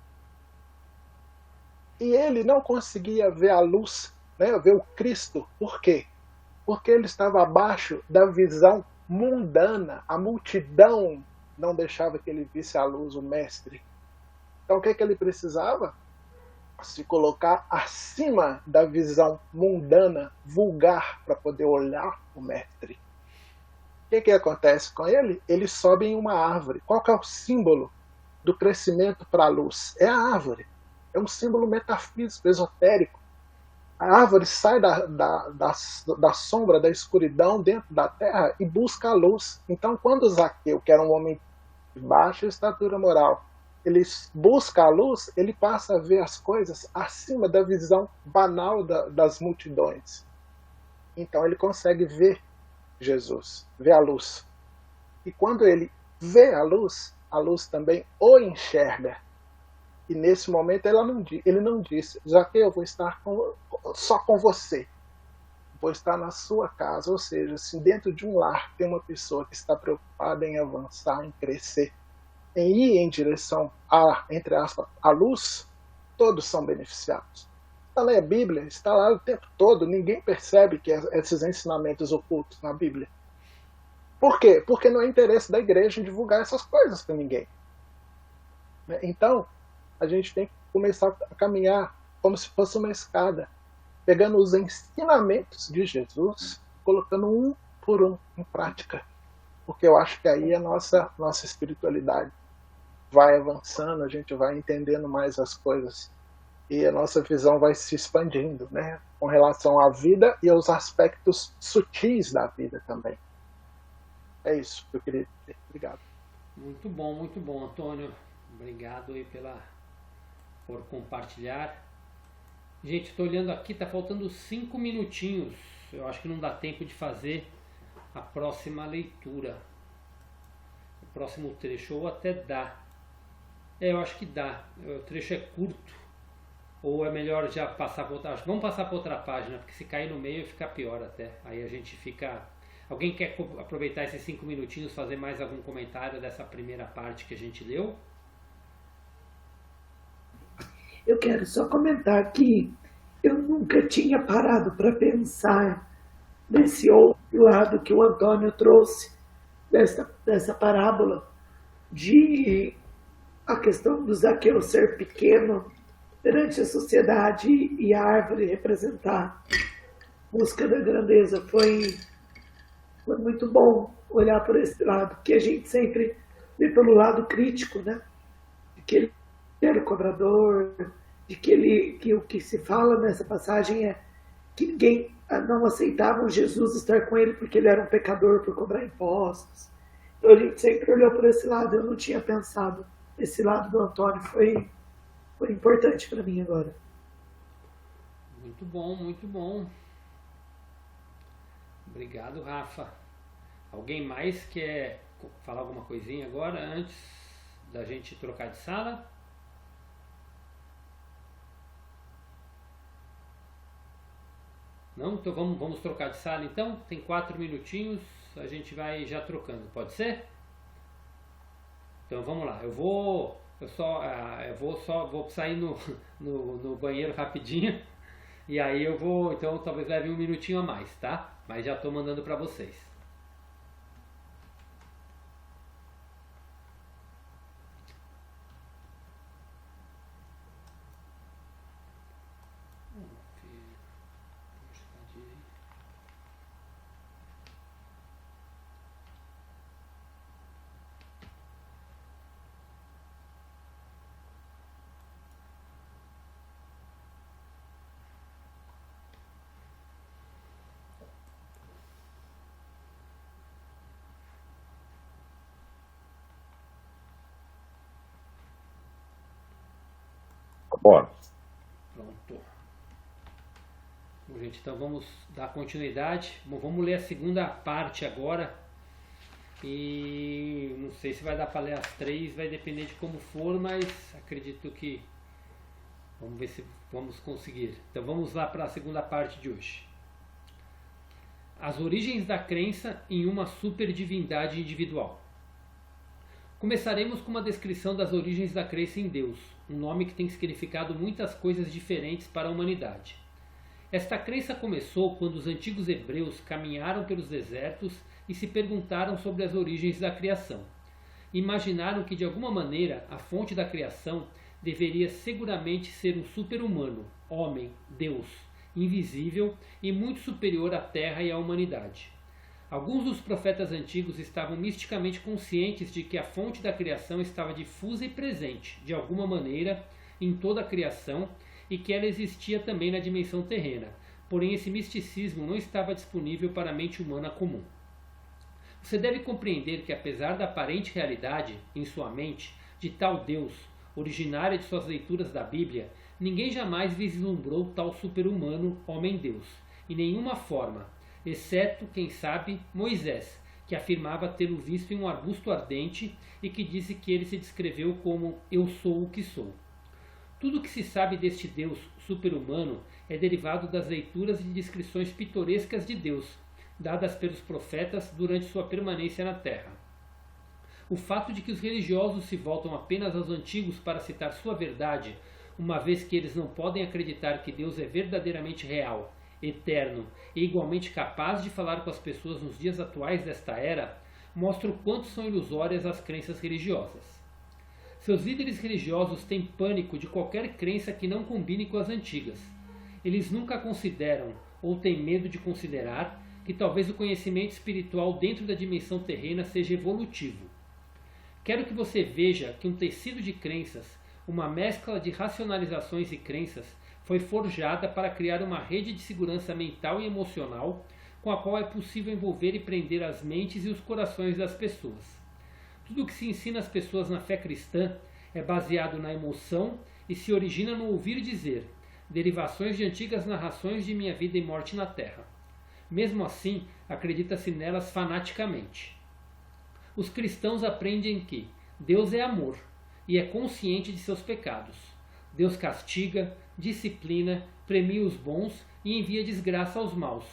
E ele não conseguia ver a luz, né, ver o Cristo. Por quê? Porque ele estava abaixo da visão mundana. A multidão não deixava que ele visse a luz, o mestre. Então o que ele precisava? Se colocar acima da visão mundana, vulgar, para poder olhar o mestre. O que acontece com ele? Ele sobe em uma árvore. Qual que é o símbolo do crescimento para a luz? É a árvore. É um símbolo metafísico, esotérico. A árvore sai da sombra, da escuridão dentro da terra e busca a luz. Então, quando Zaqueu, que era um homem de baixa estatura moral, ele busca a luz, ele passa a ver as coisas acima da visão banal das multidões. Então ele consegue ver Jesus, ver a luz. E quando ele vê a luz também o enxerga. E nesse momento ele não disse: Zaqueu, eu vou estar só com você. Vou estar na sua casa. Ou seja, se dentro de um lar tem uma pessoa que está preocupada em avançar, em crescer, em ir em direção entre aspas, à luz, todos são beneficiados. Está lá a Bíblia, está lá o tempo todo, ninguém percebe que esses ensinamentos ocultos na Bíblia. Por quê? Porque não é interesse da igreja em divulgar essas coisas para ninguém. Então, a gente tem que começar a caminhar como se fosse uma escada, pegando os ensinamentos de Jesus, colocando um por um em prática. Porque eu acho que aí a nossa espiritualidade vai avançando, a gente vai entendendo mais as coisas e a nossa visão vai se expandindo, né, com relação à vida e aos aspectos sutis da vida também. É isso que eu queria dizer. Obrigado. Muito bom, Antônio. Obrigado aí por compartilhar. Gente, estou olhando aqui, está faltando 5 minutinhos. Eu acho que não dá tempo de fazer a próxima leitura. O próximo trecho, ou até dá. Eu acho que dá. O trecho é curto. Ou é melhor já passar para outra... Vamos passar para outra página, porque se cair no meio fica pior até. Aí a gente fica... Alguém quer aproveitar esses 5 minutinhos, fazer mais algum comentário dessa primeira parte que a gente leu? Eu quero só comentar que eu nunca tinha parado para pensar nesse outro lado que o Antônio trouxe, dessa parábola, de a questão do Zaqueu ser pequeno perante a sociedade e a árvore representar a busca da grandeza. Foi muito bom olhar por esse lado, porque a gente sempre ver pelo lado crítico, né? De que ele era o cobrador, de que o que se fala nessa passagem é que ninguém não aceitava Jesus estar com ele porque ele era um pecador por cobrar impostos. Então a gente sempre olhou por esse lado, eu não tinha pensado. Esse lado do Antônio foi importante para mim agora. Muito bom, muito bom. Obrigado, Rafa. Alguém mais quer falar alguma coisinha agora, antes da gente trocar de sala? Não? Então vamos trocar de sala então? Tem 4 minutinhos, a gente vai já trocando, pode ser? Então vamos lá, vou sair no banheiro rapidinho, e aí eu vou, então talvez leve um minutinho a mais, tá? Mas já estou mandando para vocês. Bora. Pronto. Bom, gente, então vamos dar continuidade. Bom, vamos ler a segunda parte agora. E não sei se vai dar para ler as 3, vai depender de como for, mas acredito que vamos ver se vamos conseguir. Então vamos lá para a segunda parte de hoje. As origens da crença em uma superdivindade individual. Começaremos com uma descrição das origens da crença em Deus, um nome que tem significado muitas coisas diferentes para a humanidade. Esta crença começou quando os antigos hebreus caminharam pelos desertos e se perguntaram sobre as origens da criação. Imaginaram que de alguma maneira a fonte da criação deveria seguramente ser um super-humano, homem, Deus, invisível e muito superior à Terra e à humanidade. Alguns dos profetas antigos estavam misticamente conscientes de que a fonte da criação estava difusa e presente, de alguma maneira, em toda a criação e que ela existia também na dimensão terrena, porém esse misticismo não estava disponível para a mente humana comum. Você deve compreender que, apesar da aparente realidade, em sua mente, de tal Deus, originária de suas leituras da Bíblia, ninguém jamais vislumbrou tal super-humano, homem-deus, em nenhuma forma, exceto, quem sabe, Moisés, que afirmava tê-lo visto em um arbusto ardente e que disse que ele se descreveu como "eu sou o que sou". Tudo o que se sabe deste Deus super-humano é derivado das leituras e descrições pitorescas de Deus, dadas pelos profetas durante sua permanência na Terra. O fato de que os religiosos se voltam apenas aos antigos para citar sua verdade, uma vez que eles não podem acreditar que Deus é verdadeiramente real, eterno e igualmente capaz de falar com as pessoas nos dias atuais desta era, mostra o quanto são ilusórias as crenças religiosas. Seus líderes religiosos têm pânico de qualquer crença que não combine com as antigas. Eles nunca consideram, ou têm medo de considerar, que talvez o conhecimento espiritual dentro da dimensão terrena seja evolutivo. Quero que você veja que um tecido de crenças, uma mescla de racionalizações e crenças, foi forjada para criar uma rede de segurança mental e emocional com a qual é possível envolver e prender as mentes e os corações das pessoas. Tudo o que se ensina às pessoas na fé cristã é baseado na emoção e se origina no ouvir dizer, derivações de antigas narrações de minha vida e morte na Terra. Mesmo assim, acredita-se nelas fanaticamente. Os cristãos aprendem que Deus é amor e é consciente de seus pecados. Deus castiga, disciplina, premia os bons e envia desgraça aos maus.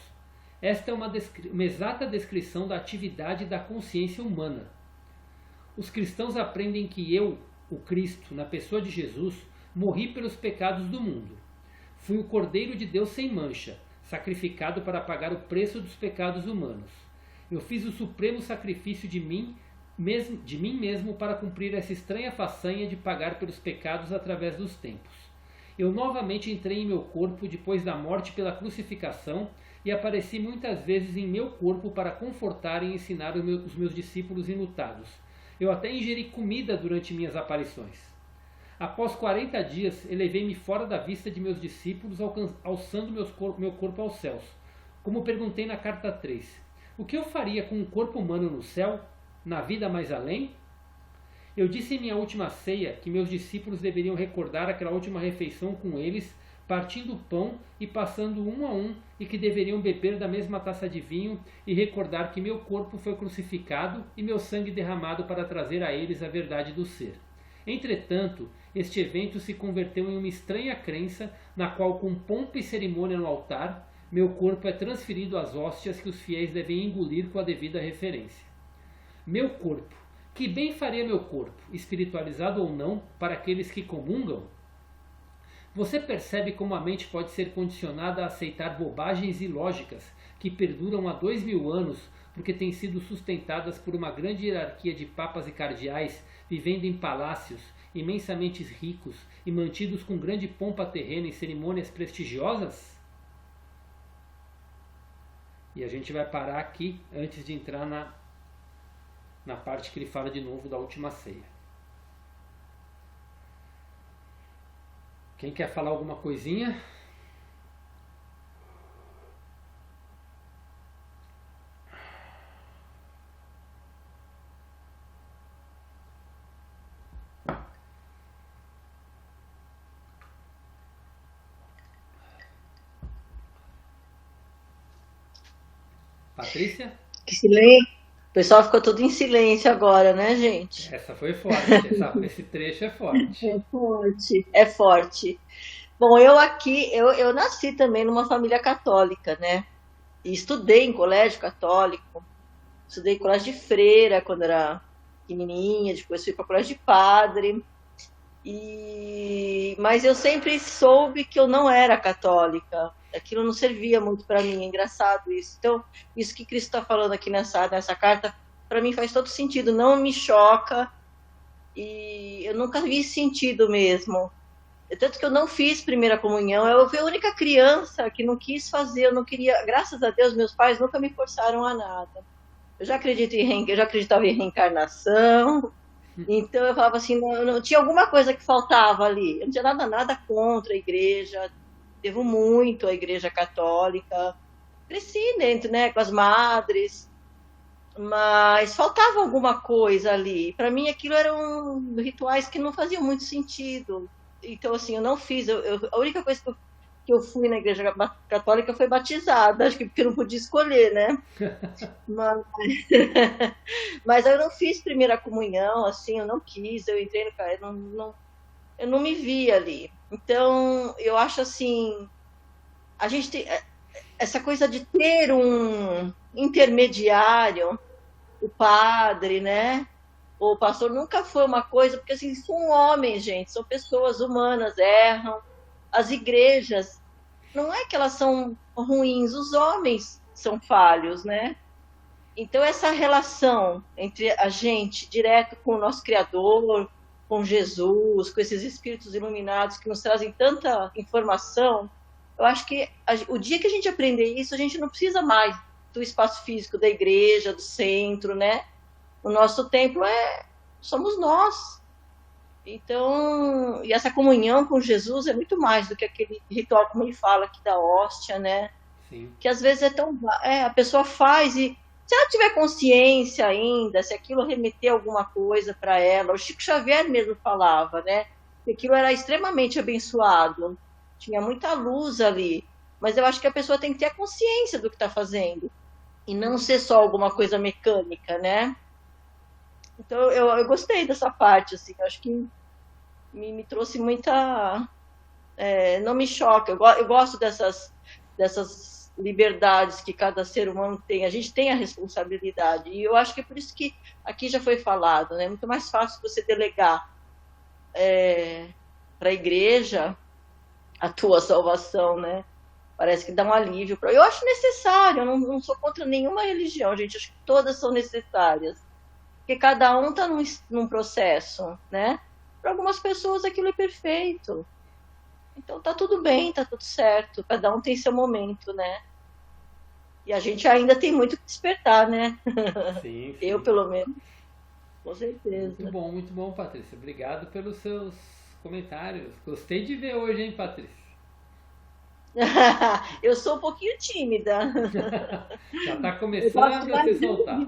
Esta é uma exata descrição da atividade da consciência humana. Os cristãos aprendem que eu, o Cristo, na pessoa de Jesus, morri pelos pecados do mundo. Fui o Cordeiro de Deus sem mancha, sacrificado para pagar o preço dos pecados humanos. Eu fiz o supremo sacrifício de mim mesmo para cumprir essa estranha façanha de pagar pelos pecados através dos tempos. Eu novamente entrei em meu corpo depois da morte pela crucificação e apareci muitas vezes em meu corpo para confortar e ensinar os meus discípulos enlutados. Eu até ingeri comida durante minhas aparições. Após 40 dias, elevei-me fora da vista de meus discípulos, alçando meu corpo aos céus. Como perguntei na carta 3, o que eu faria com um corpo humano no céu, na vida mais além? Eu disse em minha última ceia que meus discípulos deveriam recordar aquela última refeição com eles, partindo o pão e passando um a um, e que deveriam beber da mesma taça de vinho e recordar que meu corpo foi crucificado e meu sangue derramado para trazer a eles a verdade do ser. Entretanto, este evento se converteu em uma estranha crença na qual, com pompa e cerimônia no altar, meu corpo é transferido às hóstias que os fiéis devem engolir com a devida referência. Meu corpo. Que bem faria meu corpo, espiritualizado ou não, para aqueles que comungam? Você percebe como a mente pode ser condicionada a aceitar bobagens ilógicas que perduram há 2000 anos porque têm sido sustentadas por uma grande hierarquia de papas e cardeais vivendo em palácios imensamente ricos e mantidos com grande pompa terrena em cerimônias prestigiosas? E a gente vai parar aqui antes de entrar na parte que ele fala de novo da última ceia. Quem quer falar alguma coisinha? Patrícia? Que silêncio. O pessoal ficou todo em silêncio agora, né, gente? Essa foi forte. Esse trecho é forte. É forte. É forte. Bom, eu nasci também numa família católica, né? E estudei em colégio católico. Estudei em colégio de freira quando era pequenininha, depois fui para colégio de padre. Mas eu sempre soube que eu não era católica. Aquilo não servia muito para mim, é engraçado isso. Então, isso que Cristo está falando aqui nessa carta, para mim faz todo sentido, não me choca, e eu nunca vi sentido mesmo. Tanto que eu não fiz primeira comunhão, eu fui a única criança que não quis fazer, eu não queria, graças a Deus, meus pais nunca me forçaram a nada. Eu já acreditava em reencarnação, então eu falava assim, não tinha alguma coisa que faltava ali, eu não tinha nada contra a igreja, devo muito à Igreja Católica, cresci dentro, né, com as madres, mas faltava alguma coisa ali. Para mim, aquilo eram rituais que não faziam muito sentido. Então, assim, eu não fiz. A única coisa que eu fui na Igreja Católica foi batizada, acho que porque eu não podia escolher, né? Mas eu não fiz primeira comunhão, assim, eu não quis, eu entrei no... eu não me vi ali. Então, eu acho assim, a gente tem essa coisa de ter um intermediário, o padre, né? O pastor nunca foi uma coisa, porque assim, são homens, gente, são pessoas humanas, erram. As igrejas, não é que elas são ruins, os homens são falhos, né? Então, essa relação entre a gente, direto com o nosso Criador, com Jesus, com esses espíritos iluminados que nos trazem tanta informação, eu acho que o dia que a gente aprender isso, a gente não precisa mais do espaço físico da igreja, do centro, né? O nosso templo somos nós. Então, e essa comunhão com Jesus é muito mais do que aquele ritual, como ele fala aqui da hóstia, né? Sim. Que às vezes a pessoa faz e se ela tiver consciência ainda, se aquilo remeter alguma coisa para ela, o Chico Xavier mesmo falava, né? Que aquilo era extremamente abençoado, tinha muita luz ali, mas eu acho que a pessoa tem que ter a consciência do que está fazendo e não ser só alguma coisa mecânica, né? Então eu gostei dessa parte, assim, eu acho que me trouxe muita... não me choca, eu gosto dessas liberdades que cada ser humano tem, a gente tem a responsabilidade, e eu acho que é por isso que aqui já foi falado, né? É muito mais fácil você delegar para a igreja a tua salvação, né? Parece que dá um alívio. Eu acho necessário, eu não sou contra nenhuma religião, gente, acho que todas são necessárias, porque cada um está num processo, né? Para algumas pessoas aquilo é perfeito, então tá tudo bem, tá tudo certo, cada um tem seu momento, né? E a gente ainda tem muito que despertar, né? Sim. Eu, pelo menos. Com certeza. Muito bom, Patrícia. Obrigado pelos seus comentários. Gostei de ver hoje, hein, Patrícia? Eu sou um pouquinho tímida. Já está começando a se soltar.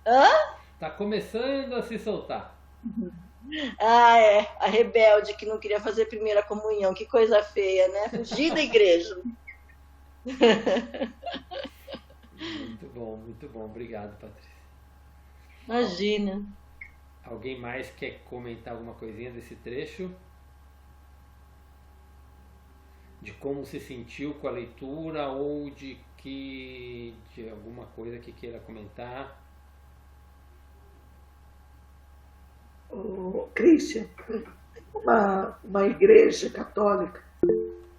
Hã? Está começando a se soltar. Ah, é. A rebelde que não queria fazer primeira comunhão. Que coisa feia, né? Fugir da igreja. Muito bom. Obrigado, Patrícia. Imagina. Alguém mais quer comentar alguma coisinha desse trecho? De como se sentiu com a leitura ou de alguma coisa que queira comentar? Christian, uma igreja católica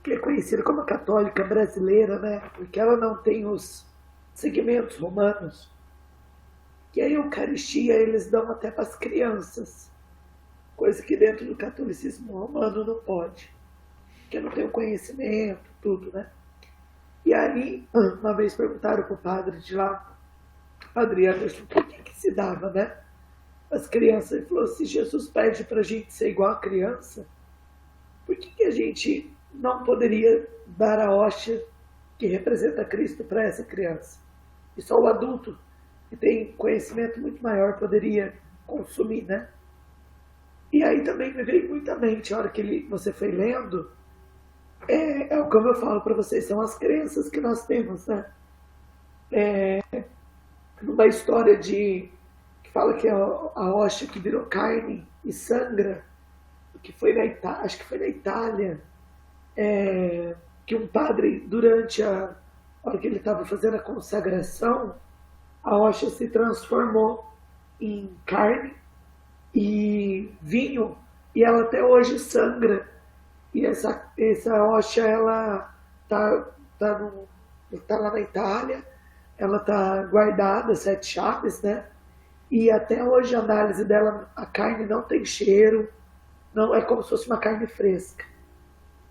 que é conhecida como a católica brasileira, né? Porque ela não tem os segmentos romanos. E a Eucaristia eles dão até para as crianças, coisa que dentro do catolicismo romano não pode, porque não tem o conhecimento, tudo, né? E aí, uma vez perguntaram para o padre de lá, Padre Anderson, por que se dava, né? As crianças, ele falou, se Jesus pede para a gente ser igual a criança, por que a gente não poderia dar a hóstia que representa Cristo para essa criança? E só o adulto, que tem conhecimento muito maior, poderia consumir, né? E aí também me veio muito à mente, a hora que você foi lendo, como eu falo para vocês, são as crenças que nós temos, né? Numa história que fala que a hóstia que virou carne e sangra, que foi acho que foi na Itália, que um padre, durante a hora que ele estava fazendo a consagração, a hóstia se transformou em carne e vinho, e ela até hoje sangra. E essa hóstia, ela tá lá na Itália, ela está guardada, 7 chaves, né? E até hoje a análise dela, a carne não tem cheiro, não é como se fosse uma carne fresca.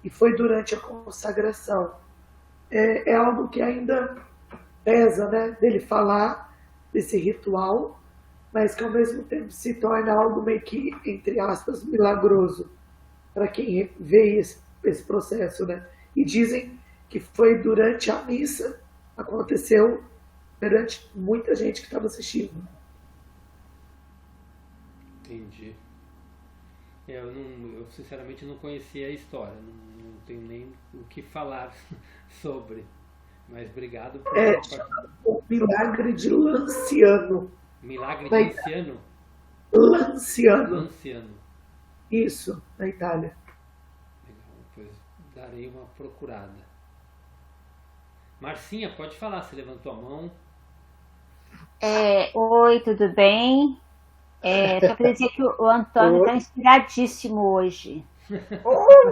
E foi durante a consagração. É algo que ainda pesa, né, dele falar desse ritual, mas que ao mesmo tempo se torna algo meio que, entre aspas, milagroso para quem vê esse processo, né? E dizem que foi durante a missa, aconteceu perante muita gente que estava assistindo. Entendi. Eu sinceramente não conhecia a história, não tenho nem o que falar sobre. Mas obrigado por o milagre de Lanciano. Milagre de Lanciano? Lanciano. Isso, na Itália. Legal, depois darei uma procurada. Marcinha, pode falar, você levantou a mão. Oi, tudo bem? Só queria dizer que o Antônio está inspiradíssimo hoje.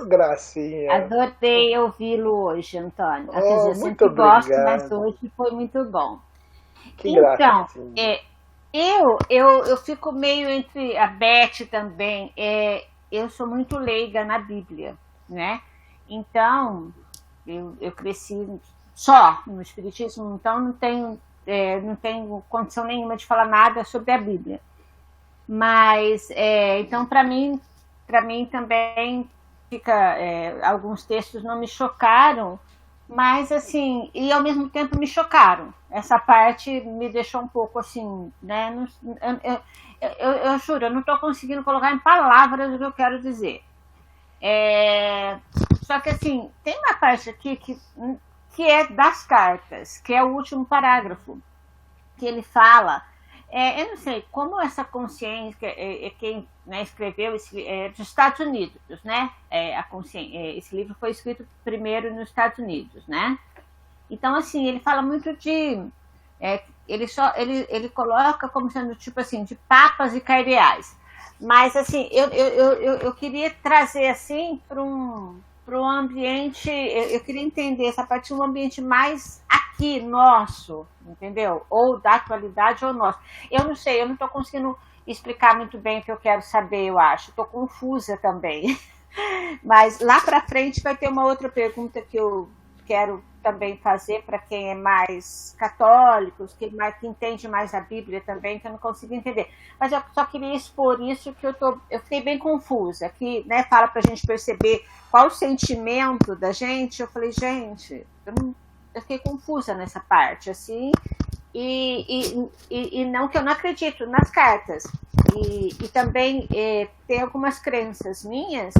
Gracinha. Adorei ouvi-lo hoje, Antônio. Quer dizer, eu sempre muito gosto, obrigado. mas hoje foi muito bom. Que Então, gracinha. eu fico meio entre a Beth também. Eu sou muito leiga na Bíblia, né? Então, eu cresci só no Espiritismo, então não tenho condição nenhuma de falar nada sobre a Bíblia. Mas, então, para mim também fica, alguns textos não me chocaram, mas, assim, e ao mesmo tempo me chocaram. Essa parte me deixou um pouco assim, né? Eu juro, eu não estou conseguindo colocar em palavras o que eu quero dizer. Só que, assim, tem uma parte aqui que é das cartas, que é o último parágrafo, que ele fala. Eu não sei como essa consciência, quem, né, escreveu dos Estados Unidos, né? Esse livro foi escrito primeiro nos Estados Unidos, né? Então, assim, ele fala muito de... ele coloca como sendo, tipo assim, de papas e cardeais. Mas, assim, eu queria trazer, assim, para um ambiente... Eu queria entender essa parte de um ambiente mais aqui, nosso, entendeu? Ou da atualidade ou nosso. Eu não sei, eu não estou conseguindo explicar muito bem o que eu quero saber, eu acho. Estou confusa também. Mas lá para frente vai ter uma outra pergunta que eu quero também fazer para quem é mais católico, que entende mais a Bíblia também, que eu não consigo entender. Mas eu só queria expor isso, que eu fiquei bem confusa, que, né, fala para a gente perceber qual o sentimento da gente. Eu falei, gente, eu fiquei confusa nessa parte, assim, e não que eu não acredito nas cartas. E também tem algumas crenças minhas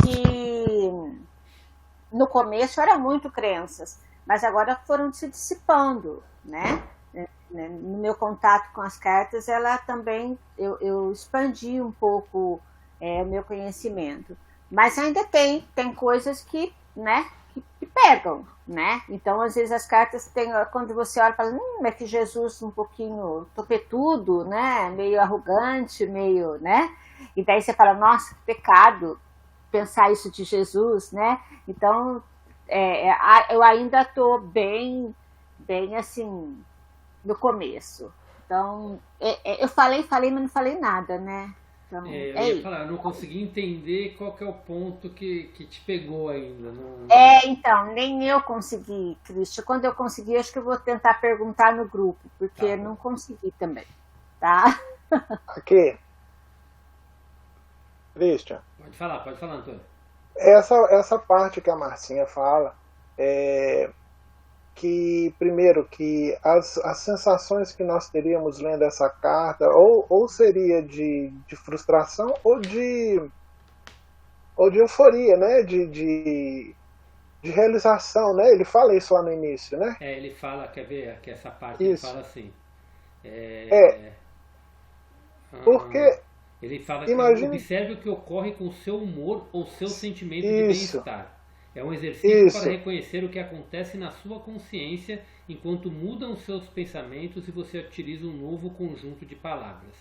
que no começo eram muito crenças, mas agora foram se dissipando, né? No meu contato com as cartas, ela também, eu expandi um pouco o meu conhecimento. Mas ainda tem coisas que, né, que pegam, né? Então, às vezes, as cartas tem, quando você olha e fala, é que Jesus um pouquinho topetudo, né? Meio arrogante, meio, né? E daí você fala, nossa, que pecado pensar isso de Jesus, né? Então, eu ainda estou bem assim, no começo. Então, eu falei, mas não falei nada, né? Então, eu ia falar, eu não consegui entender qual que é o ponto que te pegou ainda. Não... então, nem eu consegui, Cristian. Quando eu conseguir, acho que eu vou tentar perguntar no grupo, porque eu não consegui também, tá? Aqui. Cristian. Pode falar, Antônio. Essa parte que a Marcinha fala, que primeiro que as sensações que nós teríamos lendo essa carta ou seria de frustração ou de euforia, né? De realização, né? Ele fala isso lá no início, né? Ele fala, quer ver que essa parte isso. Ele fala assim. Porque ele fala que observe o que ocorre com o seu humor ou seu sentimento de bem-estar. É um exercício para reconhecer o que acontece na sua consciência enquanto mudam os seus pensamentos e você utiliza um novo conjunto de palavras.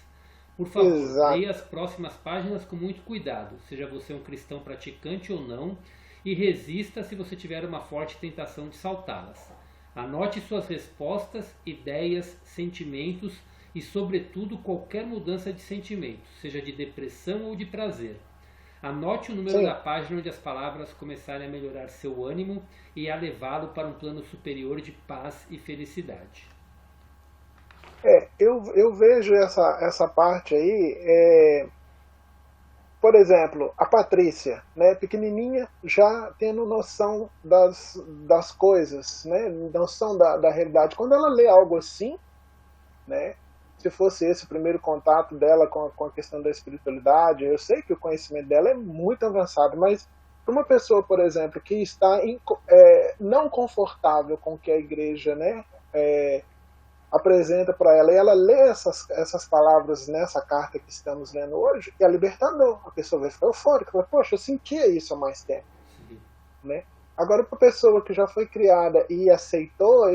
Por favor, leia as próximas páginas com muito cuidado, seja você um cristão praticante ou não, e resista se você tiver uma forte tentação de saltá-las. Anote suas respostas, ideias, sentimentos e, sobretudo, qualquer mudança de sentimento, seja de depressão ou de prazer. Anote o número da página onde as palavras começarem a melhorar seu ânimo e a levá-lo para um plano superior de paz e felicidade. Eu vejo essa parte aí, por exemplo, a Patrícia, né, pequenininha, já tendo noção das coisas, né, noção da realidade. Quando ela lê algo assim, né, se fosse esse o primeiro contato dela com a questão da espiritualidade, eu sei que o conhecimento dela é muito avançado, mas para uma pessoa, por exemplo, que está não confortável com o que a igreja, né, apresenta para ela, e ela lê essas palavras nessa carta que estamos lendo hoje, é libertador. A pessoa vai ficar eufórica, fala, poxa, eu sentia isso há mais tempo. Né? Agora, para a pessoa que já foi criada e aceitou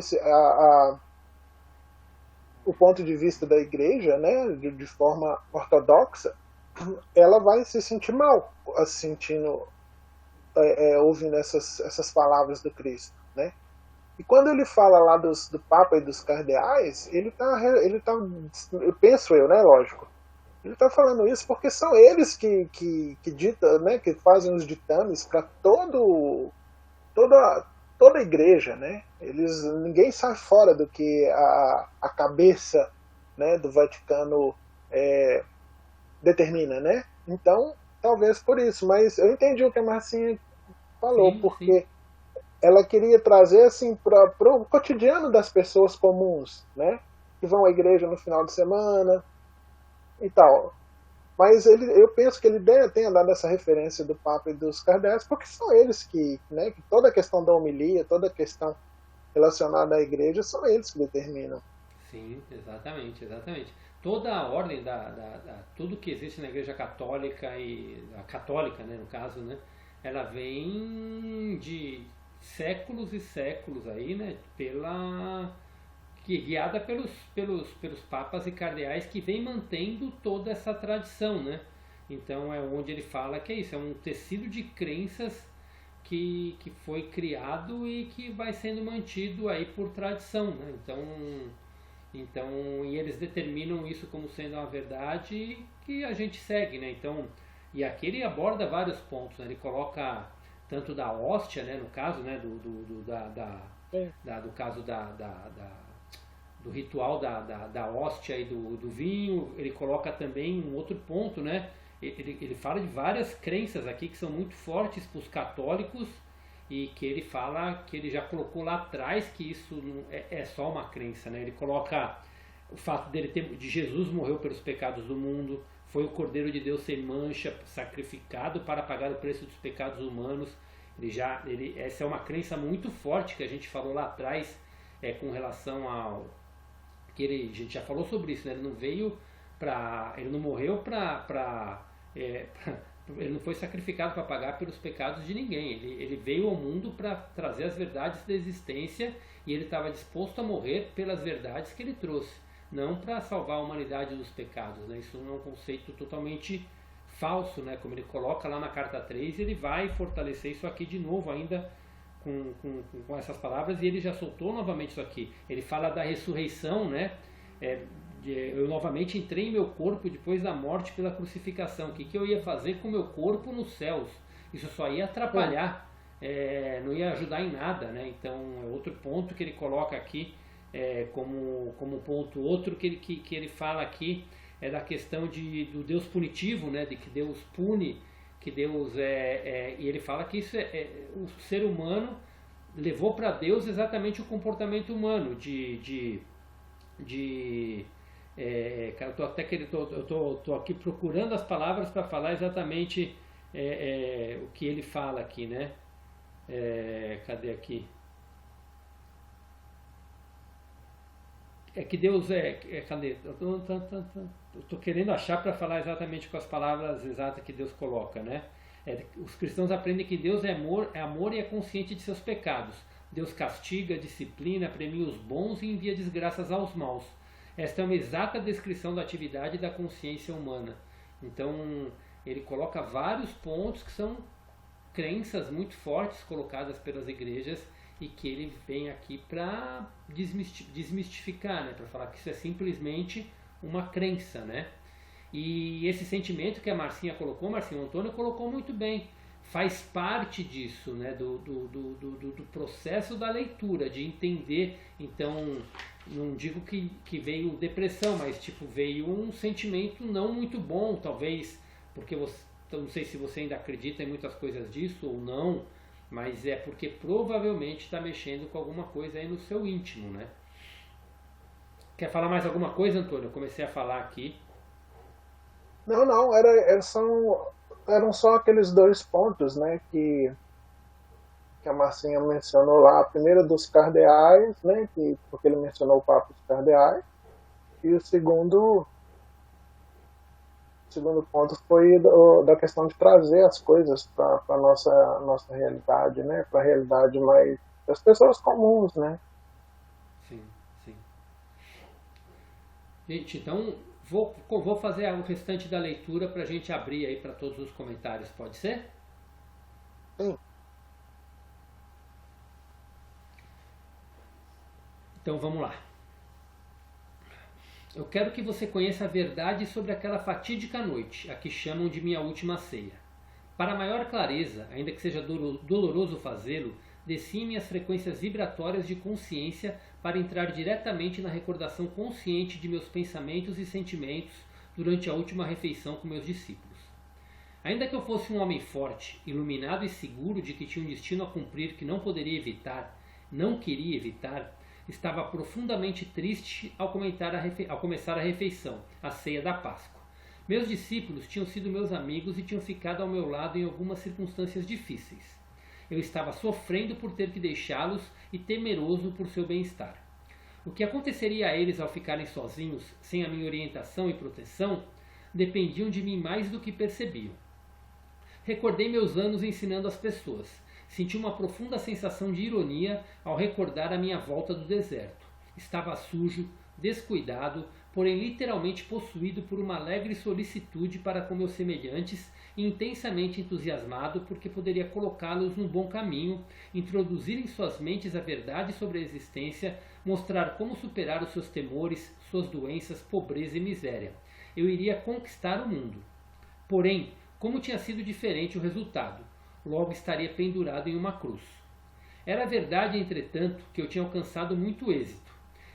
o ponto de vista da igreja, né, de forma ortodoxa, ela vai se sentir mal ouvindo essas palavras do Cristo, né? E quando ele fala lá do Papa e dos cardeais, ele tá, eu penso, né, lógico, ele está falando isso porque são eles que ditam, né, que fazem os ditames para toda a igreja, né? Ninguém sai fora do que a cabeça, né, do Vaticano determina, né? Então, talvez por isso, mas eu entendi o que a Marcinha falou, porque ela queria trazer assim para o cotidiano das pessoas comuns, né? Que vão à igreja no final de semana e tal. Mas eu penso que ele tenha dado essa referência do Papa e dos cardeais, porque são eles que toda a questão da homilia, toda a questão relacionada à igreja, são eles que determinam. Sim, exatamente. Toda a ordem, tudo que existe na igreja católica, e a católica, né, no caso, né, ela vem de séculos e séculos aí, né, guiada pelos papas e cardeais que vem mantendo toda essa tradição, né? Então é onde ele fala que é isso, é um tecido de crenças que foi criado e que vai sendo mantido aí por tradição, né? Então e eles determinam isso como sendo uma verdade que a gente segue, né? Então, e aqui ele aborda vários pontos, né? Ele coloca tanto da hóstia, né, no caso, né, do caso do ritual da hóstia e do vinho. Ele coloca também um outro ponto, né? Ele fala de várias crenças aqui que são muito fortes para os católicos, e que ele fala que ele já colocou lá atrás que isso é só uma crença, né? Ele coloca o fato de Jesus morreu pelos pecados do mundo, foi o Cordeiro de Deus sem mancha, sacrificado para pagar o preço dos pecados humanos. Essa é uma crença muito forte que a gente falou lá atrás, com relação ao que a gente já falou sobre isso, né? Ele não morreu ele não foi sacrificado para pagar pelos pecados de ninguém. Ele veio ao mundo para trazer as verdades da existência, e ele estava disposto a morrer pelas verdades que ele trouxe, não para salvar a humanidade dos pecados, né? Isso é um conceito totalmente falso, né? Como ele coloca lá na carta 3, ele vai fortalecer isso aqui de novo ainda com essas palavras, e ele já soltou novamente isso aqui. Ele fala da ressurreição, né? Eu novamente entrei em meu corpo depois da morte pela crucificação. O que eu ia fazer com o meu corpo nos céus? Isso só ia atrapalhar, não ia ajudar em nada, né? Então é outro ponto que ele coloca aqui, como ponto. Outro que ele fala aqui é da questão do Deus punitivo, né? De que Deus pune, que Deus e ele fala que isso o ser humano levou para Deus exatamente o comportamento humano eu tô aqui procurando as palavras para falar exatamente o que ele fala aqui, né? Cadê aqui? Que Deus cadê? Eu tô querendo achar para falar exatamente com as palavras exatas que Deus coloca, né? Os cristãos aprendem que Deus é amor e é consciente de seus pecados. Deus castiga, disciplina, premia os bons e envia desgraças aos maus. Esta é uma exata descrição da atividade da consciência humana. Então, ele coloca vários pontos que são crenças muito fortes colocadas pelas igrejas, e que ele vem aqui para desmistificar, né? Para falar que isso é simplesmente uma crença, né? E esse sentimento que a Marcinha colocou, o Antônio colocou muito bem, faz parte disso, né? do processo da leitura, de entender. Então, não digo que veio depressão, mas veio um sentimento não muito bom, talvez, porque não sei se você ainda acredita em muitas coisas disso ou não, mas é porque provavelmente está mexendo com alguma coisa aí no seu íntimo, né? Quer falar mais alguma coisa, Antônio? Eu comecei a falar aqui. Não, eram só aqueles dois pontos, né, que a Marcinha mencionou lá. A primeira dos cardeais, né, porque ele mencionou o Papa dos cardeais, e o segundo ponto foi da questão de trazer as coisas para a nossa realidade, né, para a realidade mais das pessoas comuns, né. Sim. Gente, então vou fazer o restante da leitura para a gente abrir aí para todos os comentários, pode ser? Sim. Então vamos lá. Eu quero que você conheça a verdade sobre aquela fatídica noite, a que chamam de minha última ceia. Para maior clareza, ainda que seja doloroso fazê-lo, desci em minhas frequências vibratórias de consciência para entrar diretamente na recordação consciente de meus pensamentos e sentimentos durante a última refeição com meus discípulos. Ainda que eu fosse um homem forte, iluminado e seguro de que tinha um destino a cumprir que não queria evitar, estava profundamente triste ao começar a refeição, a ceia da Páscoa. Meus discípulos tinham sido meus amigos e tinham ficado ao meu lado em algumas circunstâncias difíceis. Eu estava sofrendo por ter que deixá-los e temeroso por seu bem-estar. O que aconteceria a eles ao ficarem sozinhos, sem a minha orientação e proteção, dependiam de mim mais do que percebiam. Recordei meus anos ensinando as pessoas. Senti uma profunda sensação de ironia ao recordar a minha volta do deserto. Estava sujo, descuidado, porém literalmente possuído por uma alegre solicitude para com meus semelhantes e intensamente entusiasmado porque poderia colocá-los num bom caminho, introduzir em suas mentes a verdade sobre a existência, mostrar como superar os seus temores, suas doenças, pobreza e miséria. Eu iria conquistar o mundo. Porém, como tinha sido diferente o resultado? logo estaria pendurado em uma cruz. Era verdade, entretanto, que eu tinha alcançado muito êxito.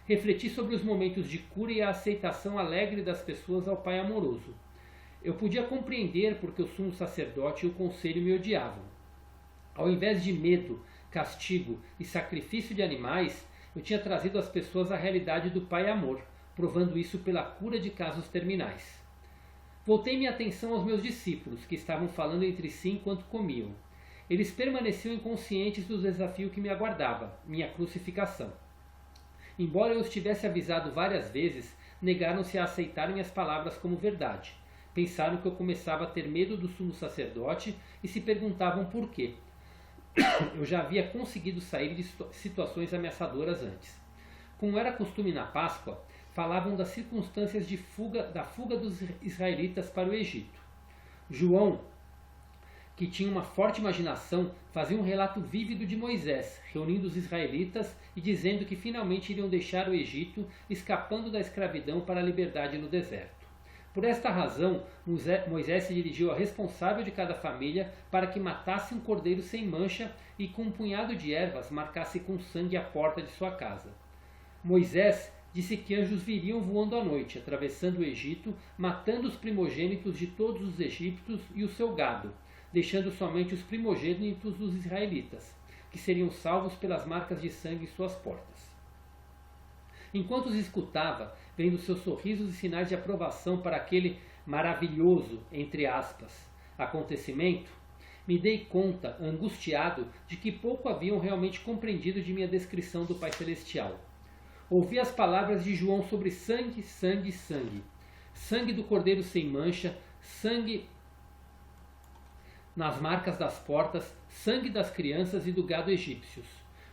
Refleti sobre os momentos de cura e a aceitação alegre das pessoas ao Pai amoroso. Eu podia compreender porque o sumo sacerdote e o conselho me odiavam. Ao invés de medo, castigo e sacrifício de animais, eu tinha trazido às pessoas a realidade do Pai amor, provando isso pela cura de casos terminais. Voltei minha atenção aos meus discípulos, que estavam falando entre si enquanto comiam. Eles permaneciam inconscientes do desafio que me aguardava, minha crucificação. Embora eu os tivesse avisado várias vezes, negaram-se a aceitar minhas palavras como verdade. Pensaram que eu começava a ter medo do sumo sacerdote e se perguntavam por quê. Eu já havia conseguido sair de situações ameaçadoras antes. Como era costume na Páscoa, falavam das circunstâncias da fuga dos israelitas para o Egito. João, que tinha uma forte imaginação, fazia um relato vívido de Moisés, reunindo os israelitas e dizendo que finalmente iriam deixar o Egito, escapando da escravidão para a liberdade no deserto. Por esta razão, Moisés se dirigiu ao responsável de cada família para que matasse um cordeiro sem mancha e com um punhado de ervas marcasse com sangue a porta de sua casa. Moisés disse que anjos viriam voando à noite, atravessando o Egito, matando os primogênitos de todos os egípcios e o seu gado, deixando somente os primogênitos dos israelitas, que seriam salvos pelas marcas de sangue em suas portas. Enquanto os escutava, vendo seus sorrisos e sinais de aprovação para aquele maravilhoso, entre aspas, acontecimento, me dei conta, angustiado, de que pouco haviam realmente compreendido de minha descrição do Pai Celestial. Ouvi as palavras de João sobre sangue, sangue, sangue. Sangue do cordeiro sem mancha, sangue nas marcas das portas, sangue das crianças e do gado egípcios.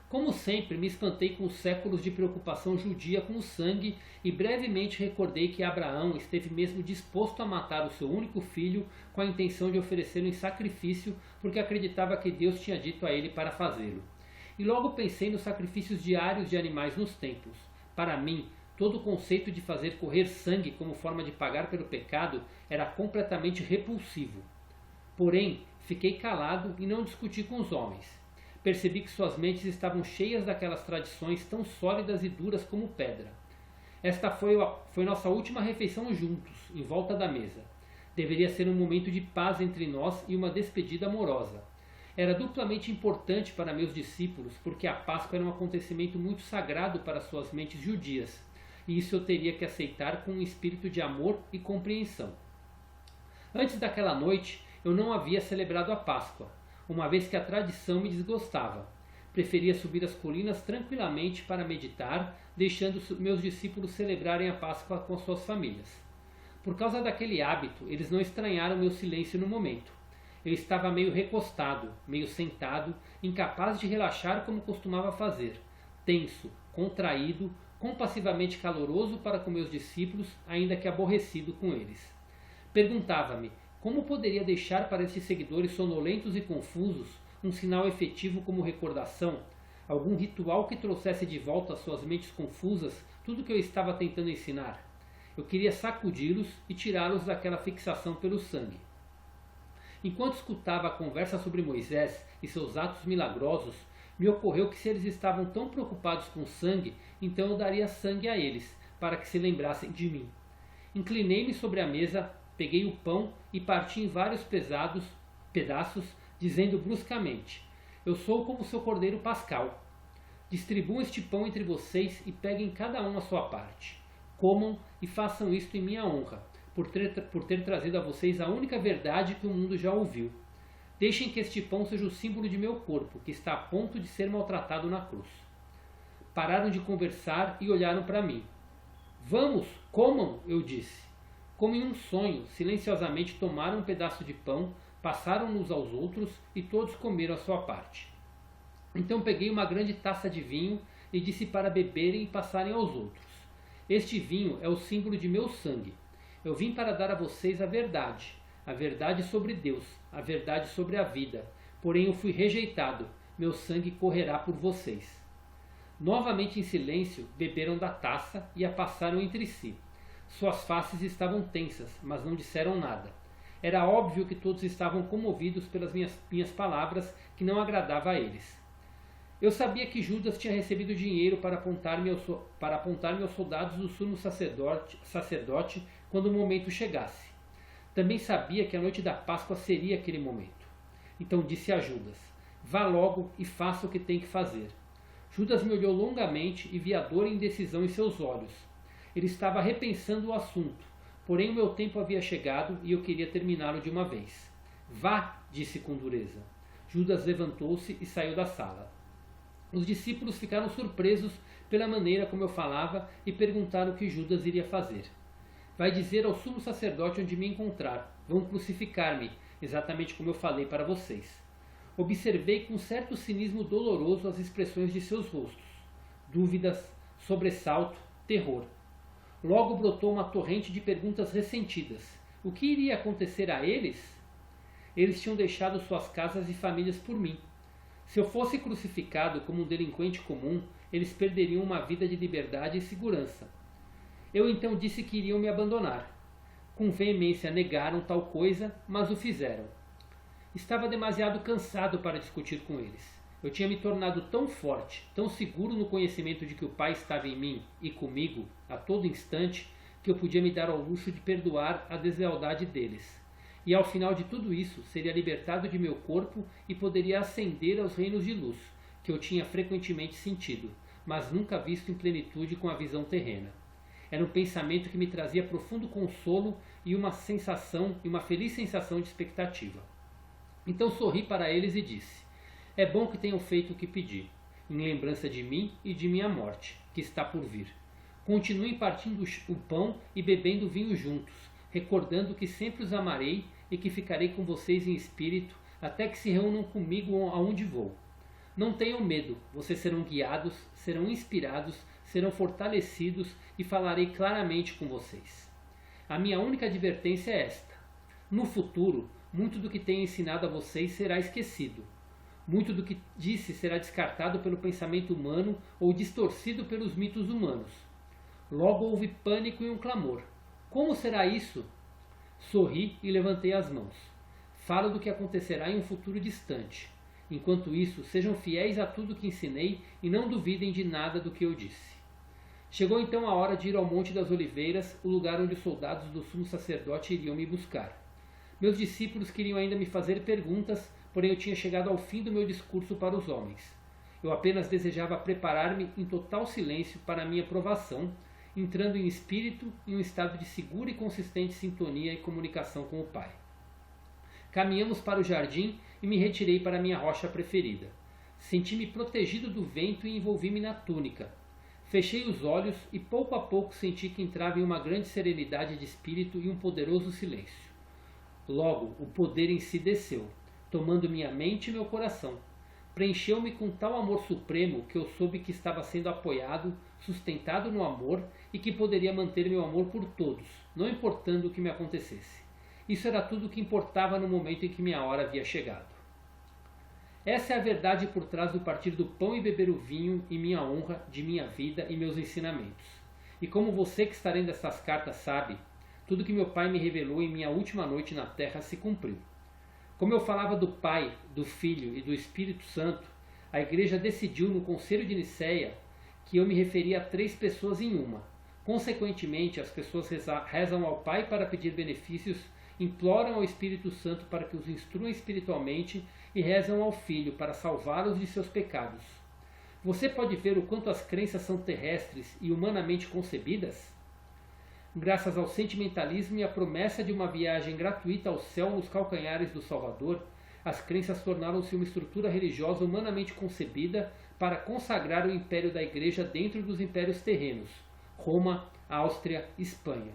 Como sempre, me espantei com os séculos de preocupação judia com o sangue e brevemente recordei que Abraão esteve mesmo disposto a matar o seu único filho com a intenção de oferecê-lo em sacrifício porque acreditava que Deus tinha dito a ele para fazê-lo. E logo pensei nos sacrifícios diários de animais nos templos. Para mim, todo o conceito de fazer correr sangue como forma de pagar pelo pecado era completamente repulsivo. Porém, fiquei calado e não discuti com os homens. Percebi que suas mentes estavam cheias daquelas tradições tão sólidas e duras como pedra. Esta foi nossa última refeição juntos, em volta da mesa. Deveria ser um momento de paz entre nós e uma despedida amorosa. Era duplamente importante para meus discípulos, porque a Páscoa era um acontecimento muito sagrado para suas mentes judias, e isso eu teria que aceitar com um espírito de amor e compreensão. Antes daquela noite, eu não havia celebrado a Páscoa, uma vez que a tradição me desgostava. Preferia subir as colinas tranquilamente para meditar, deixando meus discípulos celebrarem a Páscoa com suas famílias. Por causa daquele hábito, eles não estranharam meu silêncio no momento. Eu estava meio recostado, meio sentado, incapaz de relaxar como costumava fazer, tenso, contraído, compassivamente caloroso para com meus discípulos, ainda que aborrecido com eles. Perguntava-me como poderia deixar para esses seguidores sonolentos e confusos um sinal efetivo como recordação, algum ritual que trouxesse de volta às suas mentes confusas tudo o que eu estava tentando ensinar. Eu queria sacudi-los e tirá-los daquela fixação pelo sangue. Enquanto escutava a conversa sobre Moisés e seus atos milagrosos, me ocorreu que se eles estavam tão preocupados com sangue, então eu daria sangue a eles, para que se lembrassem de mim. Inclinei-me sobre a mesa, peguei o pão e parti em vários pedaços, dizendo bruscamente: eu sou como seu cordeiro pascal. Distribuam este pão entre vocês e peguem cada um a sua parte. Comam e façam isto em minha honra, por ter trazido a vocês a única verdade que o mundo já ouviu. Deixem que este pão seja o símbolo de meu corpo, que está a ponto de ser maltratado na cruz. Pararam de conversar e olharam para mim. Vamos, comam, eu disse. Como em um sonho, silenciosamente tomaram um pedaço de pão, passaram uns aos outros e todos comeram a sua parte. Então peguei uma grande taça de vinho e disse para beberem e passarem aos outros. Este vinho é o símbolo de meu sangue. Eu vim para dar a vocês a verdade sobre Deus, a verdade sobre a vida. Porém eu fui rejeitado, meu sangue correrá por vocês. Novamente em silêncio, beberam da taça e a passaram entre si. Suas faces estavam tensas, mas não disseram nada. Era óbvio que todos estavam comovidos pelas minhas palavras, que não agradava a eles. Eu sabia que Judas tinha recebido dinheiro para apontar-me aos soldados do sumo sacerdote quando o momento chegasse. Também sabia que a noite da Páscoa seria aquele momento. Então disse a Judas: vá logo e faça o que tem que fazer. Judas me olhou longamente e vi a dor e indecisão em seus olhos. Ele estava repensando o assunto, porém o meu tempo havia chegado e eu queria terminá-lo de uma vez. Vá, disse com dureza. Judas levantou-se e saiu da sala. Os discípulos ficaram surpresos pela maneira como eu falava e perguntaram o que Judas iria fazer. Vai dizer ao sumo sacerdote onde me encontrar. Vão crucificar-me, exatamente como eu falei para vocês. Observei com certo cinismo doloroso as expressões de seus rostos. Dúvidas, sobressalto, terror. Logo brotou uma torrente de perguntas ressentidas. O que iria acontecer a eles? Eles tinham deixado suas casas e famílias por mim. Se eu fosse crucificado como um delinquente comum, eles perderiam uma vida de liberdade e segurança. Eu então disse que iriam me abandonar. Com veemência negaram tal coisa, mas o fizeram. Estava demasiado cansado para discutir com eles. Eu tinha me tornado tão forte, tão seguro no conhecimento de que o Pai estava em mim e comigo a todo instante, que eu podia me dar ao luxo de perdoar a deslealdade deles. E ao final de tudo isso, seria libertado de meu corpo e poderia ascender aos reinos de luz, que eu tinha frequentemente sentido, mas nunca visto em plenitude com a visão terrena. Era um pensamento que me trazia profundo consolo e uma feliz sensação de expectativa. Então sorri para eles e disse: é bom que tenham feito o que pedi, em lembrança de mim e de minha morte, que está por vir. Continuem partindo o pão e bebendo vinho juntos, recordando que sempre os amarei e que ficarei com vocês em espírito, até que se reúnam comigo aonde vou. Não tenham medo, vocês serão guiados, serão inspirados, serão fortalecidos e falarei claramente com vocês. A minha única advertência é esta: no futuro, muito do que tenho ensinado a vocês será esquecido. Muito do que disse será descartado pelo pensamento humano ou distorcido pelos mitos humanos. Logo houve pânico e um clamor. Como será isso? Sorri e levantei as mãos. Falo do que acontecerá em um futuro distante. Enquanto isso, sejam fiéis a tudo que ensinei e não duvidem de nada do que eu disse. Chegou então a hora de ir ao Monte das Oliveiras, o lugar onde os soldados do sumo sacerdote iriam me buscar. Meus discípulos queriam ainda me fazer perguntas, porém eu tinha chegado ao fim do meu discurso para os homens. Eu apenas desejava preparar-me em total silêncio para a minha provação, entrando em espírito em um estado de segura e consistente sintonia e comunicação com o Pai. Caminhamos para o jardim e me retirei para a minha rocha preferida. Senti-me protegido do vento e envolvi-me na túnica. Fechei os olhos e pouco a pouco senti que entrava em uma grande serenidade de espírito e um poderoso silêncio. Logo, o poder em si desceu, tomando minha mente e meu coração. Preencheu-me com tal amor supremo que eu soube que estava sendo apoiado, sustentado no amor e que poderia manter meu amor por todos, não importando o que me acontecesse. Isso era tudo o que importava no momento em que minha hora havia chegado. Essa é a verdade por trás do partir do pão e beber o vinho em minha honra, de minha vida e meus ensinamentos. E como você que está lendo essas cartas sabe, tudo que meu Pai me revelou em minha última noite na terra se cumpriu. Como eu falava do Pai, do Filho e do Espírito Santo, a Igreja decidiu no Conselho de Nicéia que eu me referia a 3 pessoas em uma. Consequentemente, as pessoas rezam ao Pai para pedir benefícios, imploram ao Espírito Santo para que os instrua espiritualmente e rezam ao Filho para salvá-los de seus pecados. Você pode ver o quanto as crenças são terrestres e humanamente concebidas? Graças ao sentimentalismo e à promessa de uma viagem gratuita ao céu nos calcanhares do Salvador, as crenças tornaram-se uma estrutura religiosa humanamente concebida para consagrar o império da Igreja dentro dos impérios terrenos, Roma, Áustria, Espanha.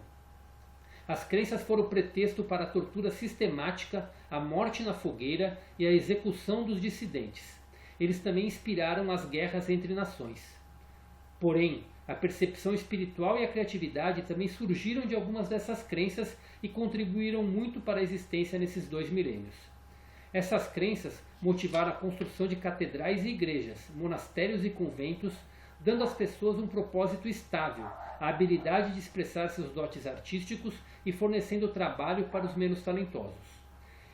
As crenças foram o pretexto para a tortura sistemática, a morte na fogueira e a execução dos dissidentes. Eles também inspiraram as guerras entre nações. Porém, a percepção espiritual e a criatividade também surgiram de algumas dessas crenças e contribuíram muito para a existência nesses 2 milênios. Essas crenças motivaram a construção de catedrais e igrejas, monastérios e conventos, dando às pessoas um propósito estável, a habilidade de expressar seus dotes artísticos e fornecendo trabalho para os menos talentosos.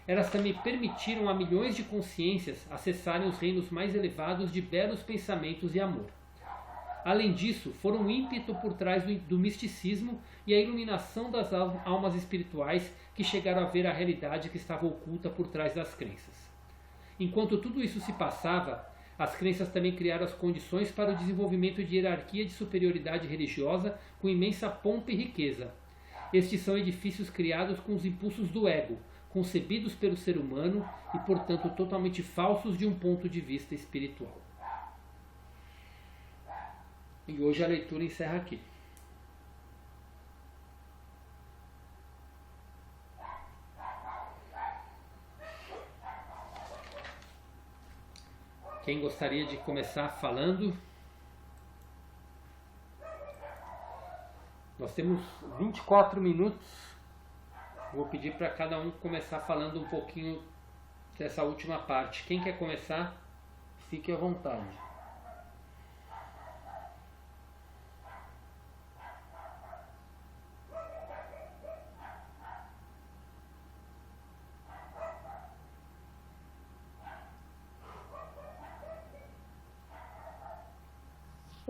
Elas também permitiram a milhões de consciências acessarem os reinos mais elevados de belos pensamentos e amor. Além disso, foram um ímpeto por trás do misticismo e a iluminação das almas espirituais que chegaram a ver a realidade que estava oculta por trás das crenças. Enquanto tudo isso se passava, as crenças também criaram as condições para o desenvolvimento de hierarquia de superioridade religiosa com imensa pompa e riqueza. Estes são edifícios criados com os impulsos do ego, concebidos pelo ser humano e, portanto, totalmente falsos de um ponto de vista espiritual. E hoje a leitura encerra aqui. Quem gostaria de começar falando? Nós temos 24 minutos. Vou pedir para cada um começar falando um pouquinho dessa última parte. Quem quer começar, fique à vontade.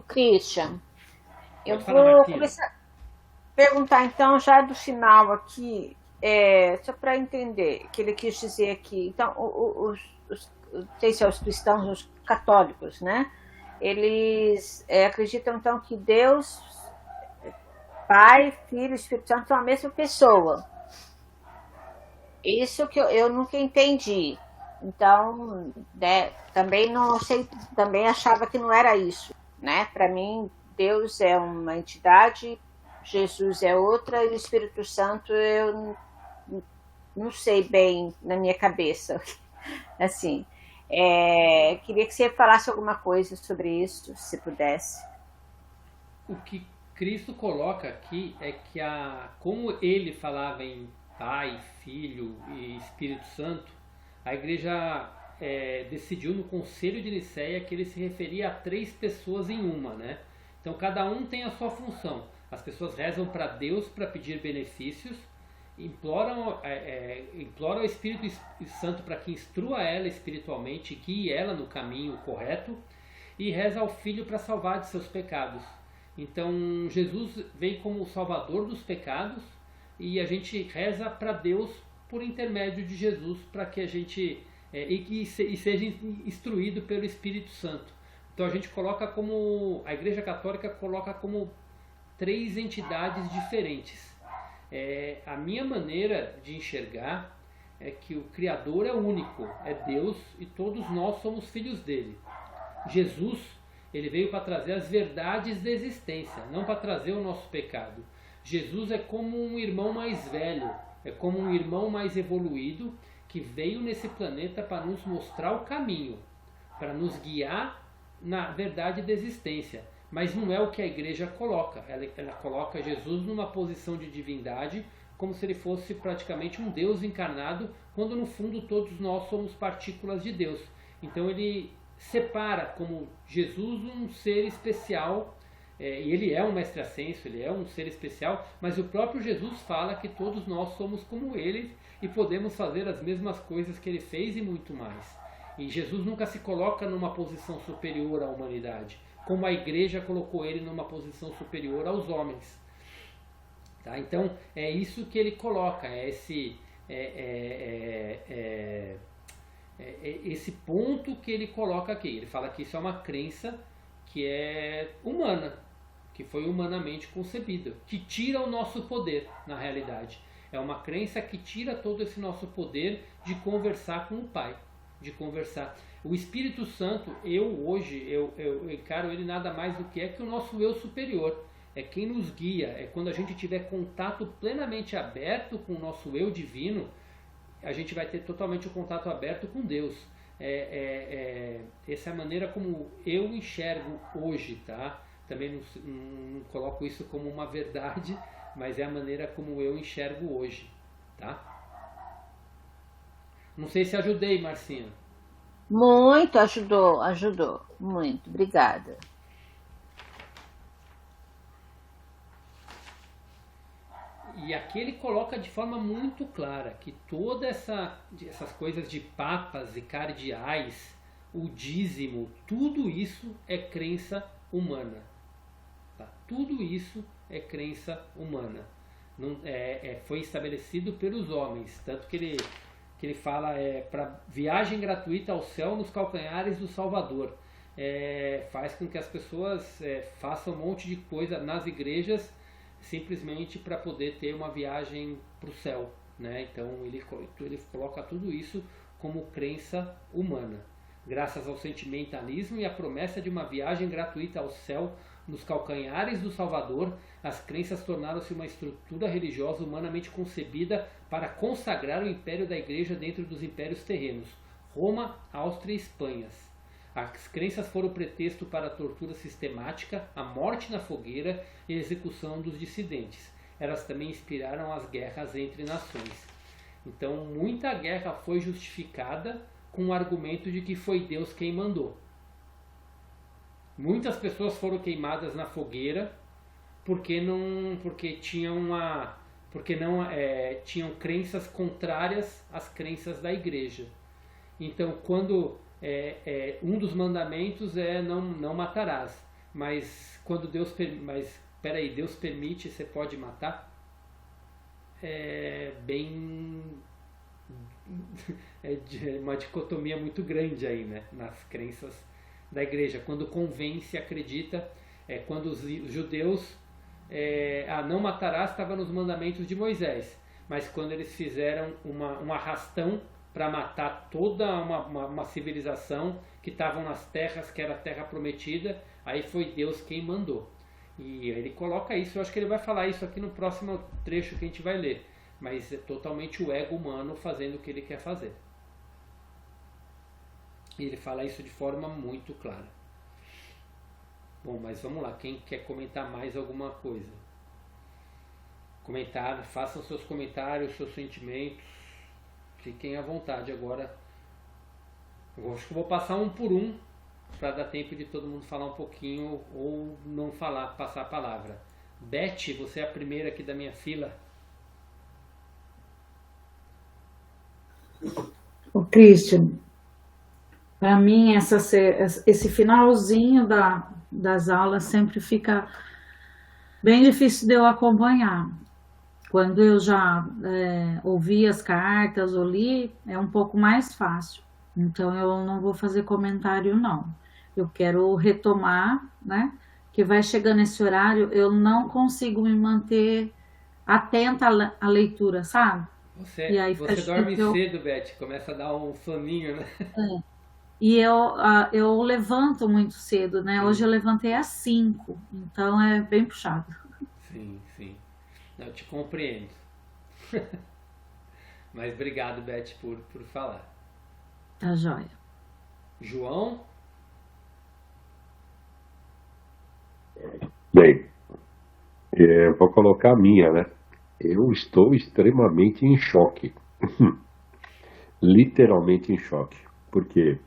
Christian, eu Pode falar, vou Martina. começar a perguntar então já do final aqui, só para entender o que ele quis dizer aqui. Então, não sei se os cristãos, os católicos, né? Eles acreditam então que Deus, Pai, Filho e Espírito Santo são a mesma pessoa. Isso que eu nunca entendi. Então, né, também não sei, também achava que não era isso, né? Para mim, Deus é uma entidade, Jesus é outra e o Espírito Santo eu não sei bem na minha cabeça. Assim, queria que você falasse alguma coisa sobre isso, se pudesse. O que Cristo coloca aqui é que como ele falava em Pai, Filho e Espírito Santo, a igreja decidiu no Concílio de Nicéia que ele se referia a 3 pessoas em uma, né? Então cada um tem a sua função. As pessoas rezam para Deus para pedir benefícios, imploram ao Espírito Santo para que instrua ela espiritualmente, guie ela no caminho correto, e reza ao Filho para salvar de seus pecados. Então Jesus vem como o salvador dos pecados e a gente reza para Deus por intermédio de Jesus para que a gente seja instruído pelo Espírito Santo. Então a gente coloca a Igreja Católica coloca como 3 entidades diferentes. A minha maneira de enxergar é que o Criador é único, é Deus e todos nós somos filhos dele. Jesus, ele veio para trazer as verdades da existência, não para trazer o nosso pecado. Jesus é como um irmão mais velho, é como um irmão mais evoluído que veio nesse planeta para nos mostrar o caminho, para nos guiar na verdade da existência. Mas não é o que a igreja coloca. Ela coloca Jesus numa posição de divindade, como se ele fosse praticamente um Deus encarnado, quando no fundo todos nós somos partículas de Deus. Então ele separa como Jesus um ser especial, e ele é um mestre ascenso, ele é um ser especial, mas o próprio Jesus fala que todos nós somos como ele e podemos fazer as mesmas coisas que ele fez e muito mais. E Jesus nunca se coloca numa posição superior à humanidade, como a igreja colocou ele numa posição superior aos homens. Tá? Então é isso que ele coloca, esse ponto que ele coloca aqui. Ele fala que isso é uma crença que é humana, que foi humanamente concebida, que tira o nosso poder na realidade. É uma crença que tira todo esse nosso poder de conversar com o Pai, de conversar. O Espírito Santo, hoje eu encaro ele nada mais do que o nosso eu superior. É quem nos guia, é quando a gente tiver contato plenamente aberto com o nosso eu divino, a gente vai ter totalmente o contato aberto com Deus. Essa é a maneira como eu enxergo hoje, tá? Também não coloco isso como uma verdade, mas é a maneira como eu enxergo hoje, tá? Não sei se ajudei, Marcinha. Muito, ajudou, muito, obrigada. E aqui ele coloca de forma muito clara que essas coisas de papas e cardeais, o dízimo, tudo isso é crença humana. Tá? Tudo isso é crença humana. Não, foi estabelecido pelos homens, tanto que ele fala para viagem gratuita ao céu nos calcanhares do Salvador. Faz com que as pessoas façam um monte de coisa nas igrejas simplesmente para poder ter uma viagem para o céu, né? Então ele coloca tudo isso como crença humana. Graças ao sentimentalismo e à promessa de uma viagem gratuita ao céu nos calcanhares do Salvador, as crenças tornaram-se uma estrutura religiosa humanamente concebida para consagrar o império da igreja dentro dos impérios terrenos, Roma, Áustria e Espanha. As crenças foram pretexto para a tortura sistemática, a morte na fogueira e a execução dos dissidentes. Elas também inspiraram as guerras entre nações. Então, muita guerra foi justificada com o argumento de que foi Deus quem mandou. Muitas pessoas foram queimadas na fogueira porque tinham crenças contrárias às crenças da igreja. Então, quando um dos mandamentos é não matarás, mas quando Deus permite, você pode matar? É uma dicotomia muito grande aí, né, nas crenças da igreja. Quando convence, acredita, quando os judeus não matarás estava nos mandamentos de Moisés, mas quando eles fizeram um arrastão para matar toda uma civilização que estavam nas terras, que era a terra prometida, aí foi Deus quem mandou. E ele coloca isso, eu acho que ele vai falar isso aqui no próximo trecho que a gente vai ler, mas é totalmente o ego humano fazendo o que ele quer fazer. E ele fala isso de forma muito clara. Bom, mas vamos lá, quem quer comentar mais alguma coisa? Façam seus comentários, seus sentimentos. Fiquem à vontade agora. Eu acho que eu vou passar um por um para dar tempo de todo mundo falar um pouquinho ou não falar, passar a palavra. Beth, você é a primeira aqui da minha fila. O Christian, para mim esse finalzinho das aulas sempre fica bem difícil de eu acompanhar. Quando eu já ouvi as cartas ou li, é um pouco mais fácil. Então eu não vou fazer comentário, não. Eu quero retomar, né? Que vai chegando esse horário, eu não consigo me manter atenta à leitura, sabe? Você E aí dorme cedo, Beth, começa a dar um soninho, né? E eu levanto muito cedo, né? Hoje eu levantei às 5, então é bem puxado. Sim. Eu te compreendo. Mas obrigado, Beth, por falar. Tá joia. João? Bem, vou colocar a minha, né? Eu estou extremamente em choque. Literalmente em choque. Porque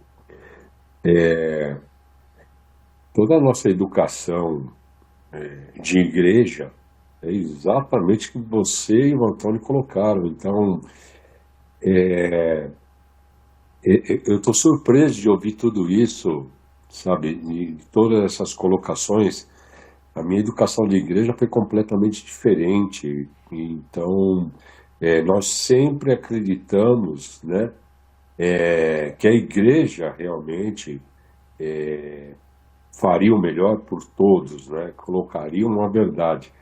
toda a nossa educação de igreja é exatamente o que você e o Antônio colocaram. Então, eu estou surpreso de ouvir tudo isso, sabe? De todas essas colocações. A minha educação de igreja foi completamente diferente. Então, nós sempre acreditamos, né, que a igreja realmente faria o melhor por todos, né? Colocaria uma verdade.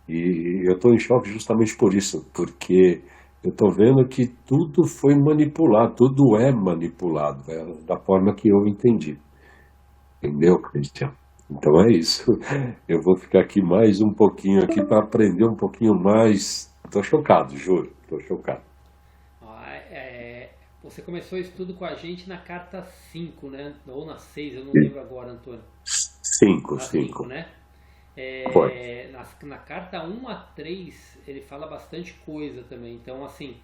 E eu estou em choque justamente por isso, porque eu estou vendo que tudo foi manipulado, tudo é manipulado, da forma que eu entendi. Entendeu, Cristian? Então é isso. Eu vou ficar aqui mais um pouquinho aqui para aprender um pouquinho mais. Estou chocado, juro, estou chocado. Você começou o estudo com a gente na carta 5, né? Ou na 6, eu não lembro agora, Antônio. 5, né? Na carta 1 a 3, ele fala bastante coisa também. Então, assim,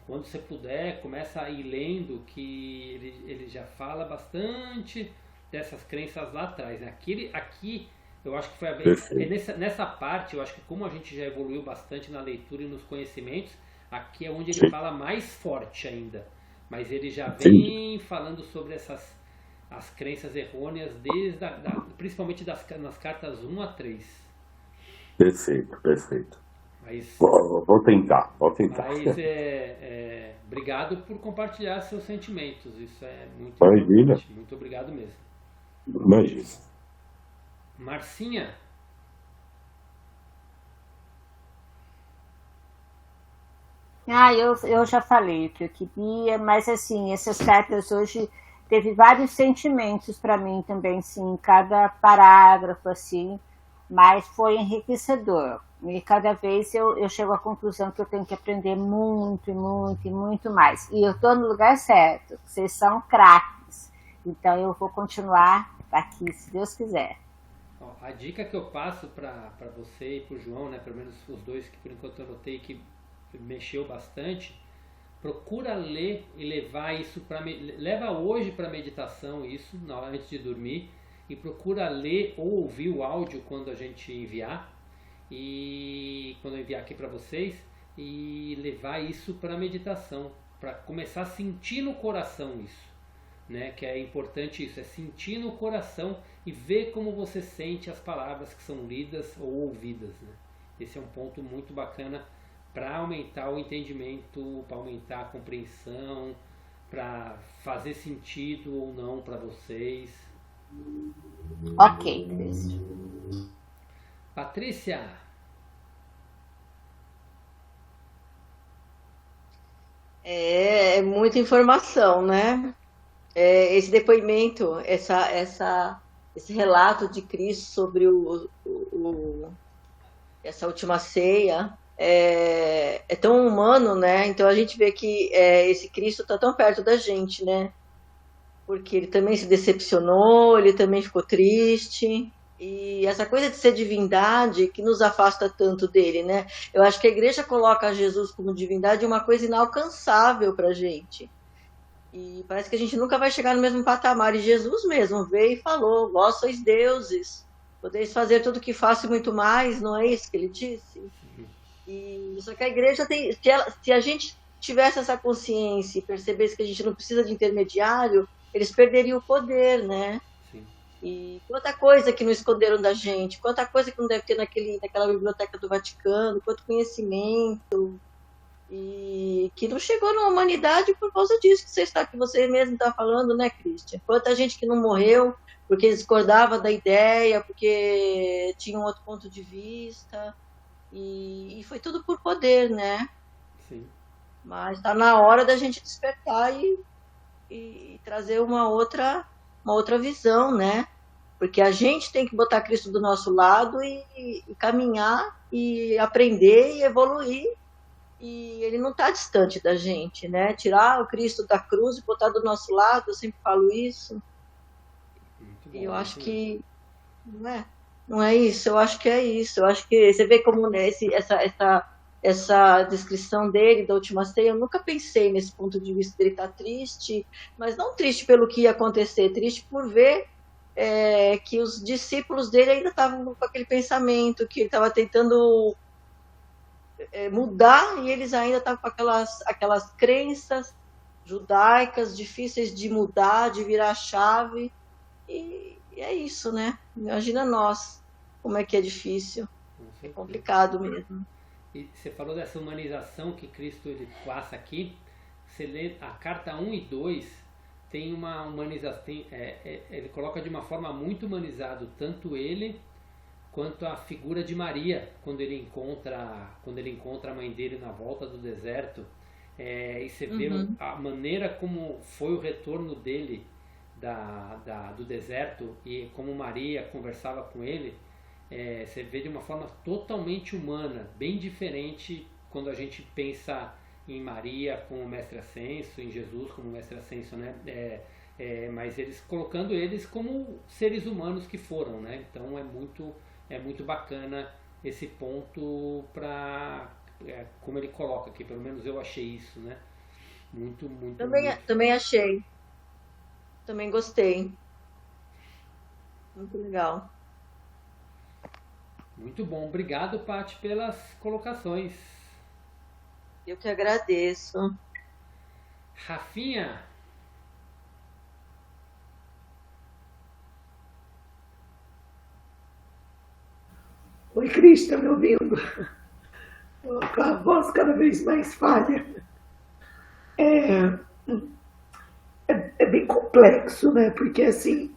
quando você puder, começa a ir lendo, que ele já fala bastante dessas crenças lá atrás, né? Aqui Eu acho que foi Perfeito. nessa parte, eu acho que como a gente já evoluiu bastante na leitura e nos conhecimentos, aqui é onde ele Sim, fala mais forte ainda. Mas ele já entendi. vem falando sobre as crenças errôneas, principalmente nas cartas 1 a 3. Perfeito, perfeito. Mas, Vou tentar, vou tentar. mas obrigado por compartilhar seus sentimentos. Isso é muito Imagina, importante. Muito obrigado mesmo. imagina. Marcinha, Eu já falei o que eu queria, mas assim, essas cartas hoje teve vários sentimentos para mim também, sim, cada parágrafo, assim, mas foi enriquecedor. E cada vez eu chego à conclusão que eu tenho que aprender muito, muito e muito mais. E eu estou no lugar certo, vocês são craques. Então eu vou continuar aqui, se Deus quiser. ó, a dica que eu passo para você e para o João, né, pelo menos os dois que por enquanto eu notei que mexeu bastante, procura ler e levar isso leva hoje para meditação isso, antes de dormir, e procura ler ou ouvir o áudio quando a gente enviar, e quando eu enviar aqui para vocês, e levar isso para meditação, para começar a sentir no coração isso, né? Que é importante isso, é sentir no coração e ver como você sente as palavras que são lidas ou ouvidas, né? Esse é um ponto muito bacana para aumentar o entendimento, para aumentar a compreensão, para fazer sentido ou não para vocês. Ok, Cristo. Patrícia, É muita informação, né? Esse depoimento, esse relato de Cristo sobre essa última ceia é tão humano, né? Então a gente vê que esse Cristo está tão perto da gente, né? Porque ele também se decepcionou, ele também ficou triste. E essa coisa de ser divindade que nos afasta tanto dele, né? Eu acho que a igreja coloca Jesus como divindade uma coisa inalcançável para a gente. E parece que a gente nunca vai chegar no mesmo patamar. E Jesus mesmo veio e falou: vós sois deuses, podeis fazer tudo o que faço e muito mais, não é isso que ele disse? E só que a igreja tem. Se a gente tivesse essa consciência e percebesse que a gente não precisa de intermediário, eles perderiam o poder, né? sim, E quanta coisa que não esconderam da gente, quanta coisa que não deve ter naquela biblioteca do Vaticano, quanto conhecimento, e que não chegou na humanidade por causa disso que você mesmo está falando, né, Christian? Quanta gente que não morreu porque discordava da ideia, porque tinha um outro ponto de vista, e foi tudo por poder, né? sim. Mas está na hora da gente despertar e trazer uma outra visão, né? Porque a gente tem que botar Cristo do nosso lado e caminhar e aprender e evoluir. E ele não está distante da gente, né? Tirar o Cristo da cruz e botar do nosso lado, eu sempre falo isso. Muito E eu bom, acho isso mesmo. que não é isso. Eu acho que é isso. Eu acho que você vê como, né, essa descrição dele da última ceia, eu nunca pensei nesse ponto de vista dele estar triste, mas não triste pelo que ia acontecer, triste por ver que os discípulos dele ainda estavam com aquele pensamento, que ele estava tentando mudar, e eles ainda estavam com aquelas crenças judaicas difíceis de mudar, de virar a chave, e é isso, né? Imagina nós, como é que é difícil, Com é certeza. complicado mesmo. E você falou dessa humanização que Cristo ele passa aqui. Você lê a carta 1 e 2, tem uma humanização. Ele coloca de uma forma muito humanizado tanto ele quanto a figura de Maria, quando ele encontra a mãe dele na volta do deserto. E você vê a maneira como foi o retorno dele do deserto e como Maria conversava com ele. Você vê de uma forma totalmente humana, bem diferente quando a gente pensa em Maria como mestre ascenso, em Jesus como mestre ascenso, né? Mas eles colocando eles como seres humanos que foram, né? Então é muito bacana esse ponto para como ele coloca aqui, pelo menos eu achei isso, né? Muito, muito, muito. Também achei, também gostei, muito legal. Muito bom. Obrigado, Paty, pelas colocações. Eu que agradeço. Rafinha. Oi, Cris, tá me ouvindo? Com a voz cada vez mais falha. É, é bem complexo, né? Porque, assim,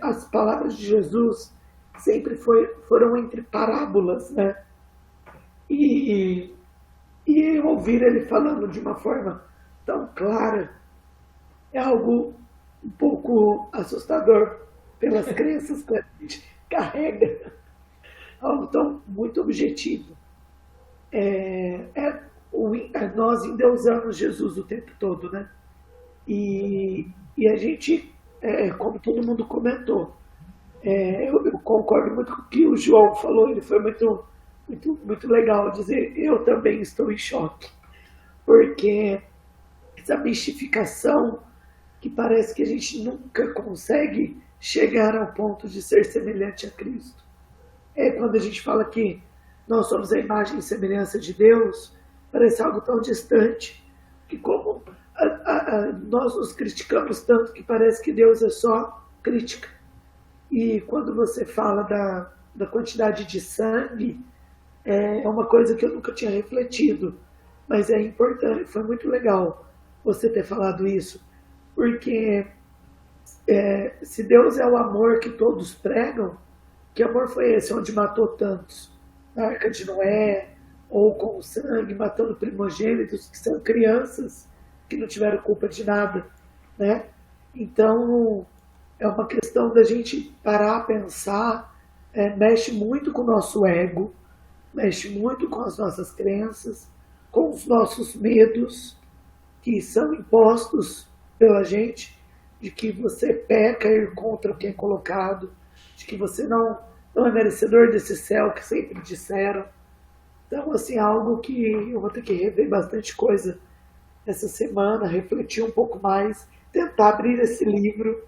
as palavras de Jesus sempre foram entre parábolas, né? E ouvir ele falando de uma forma tão clara é algo um pouco assustador pelas crenças que a gente carrega. Algo tão muito objetivo. Nós endeusamos Jesus o tempo todo, né? E a gente, como todo mundo comentou, eu concordo muito com o que o João falou, ele foi muito, muito, muito legal dizer, eu também estou em choque, porque essa mistificação que parece que a gente nunca consegue chegar ao ponto de ser semelhante a Cristo. Quando a gente fala que nós somos a imagem e semelhança de Deus, parece algo tão distante, que como nós nos criticamos tanto que parece que Deus é só crítica. E quando você fala da quantidade de sangue, é uma coisa que eu nunca tinha refletido, mas é importante, foi muito legal você ter falado isso, porque se Deus é o amor que todos pregam, que amor foi esse onde matou tantos? Na Arca de Noé, ou com o sangue, matando primogênitos, que são crianças, que não tiveram culpa de nada, né? Então, é uma questão da gente parar, pensar, mexe muito com o nosso ego, mexe muito com as nossas crenças, com os nossos medos, que são impostos pela gente, de que você peca e ir contra o que é colocado, de que você não é merecedor desse céu que sempre disseram. Então, assim, algo que eu vou ter que rever bastante coisa essa semana, refletir um pouco mais, tentar abrir esse livro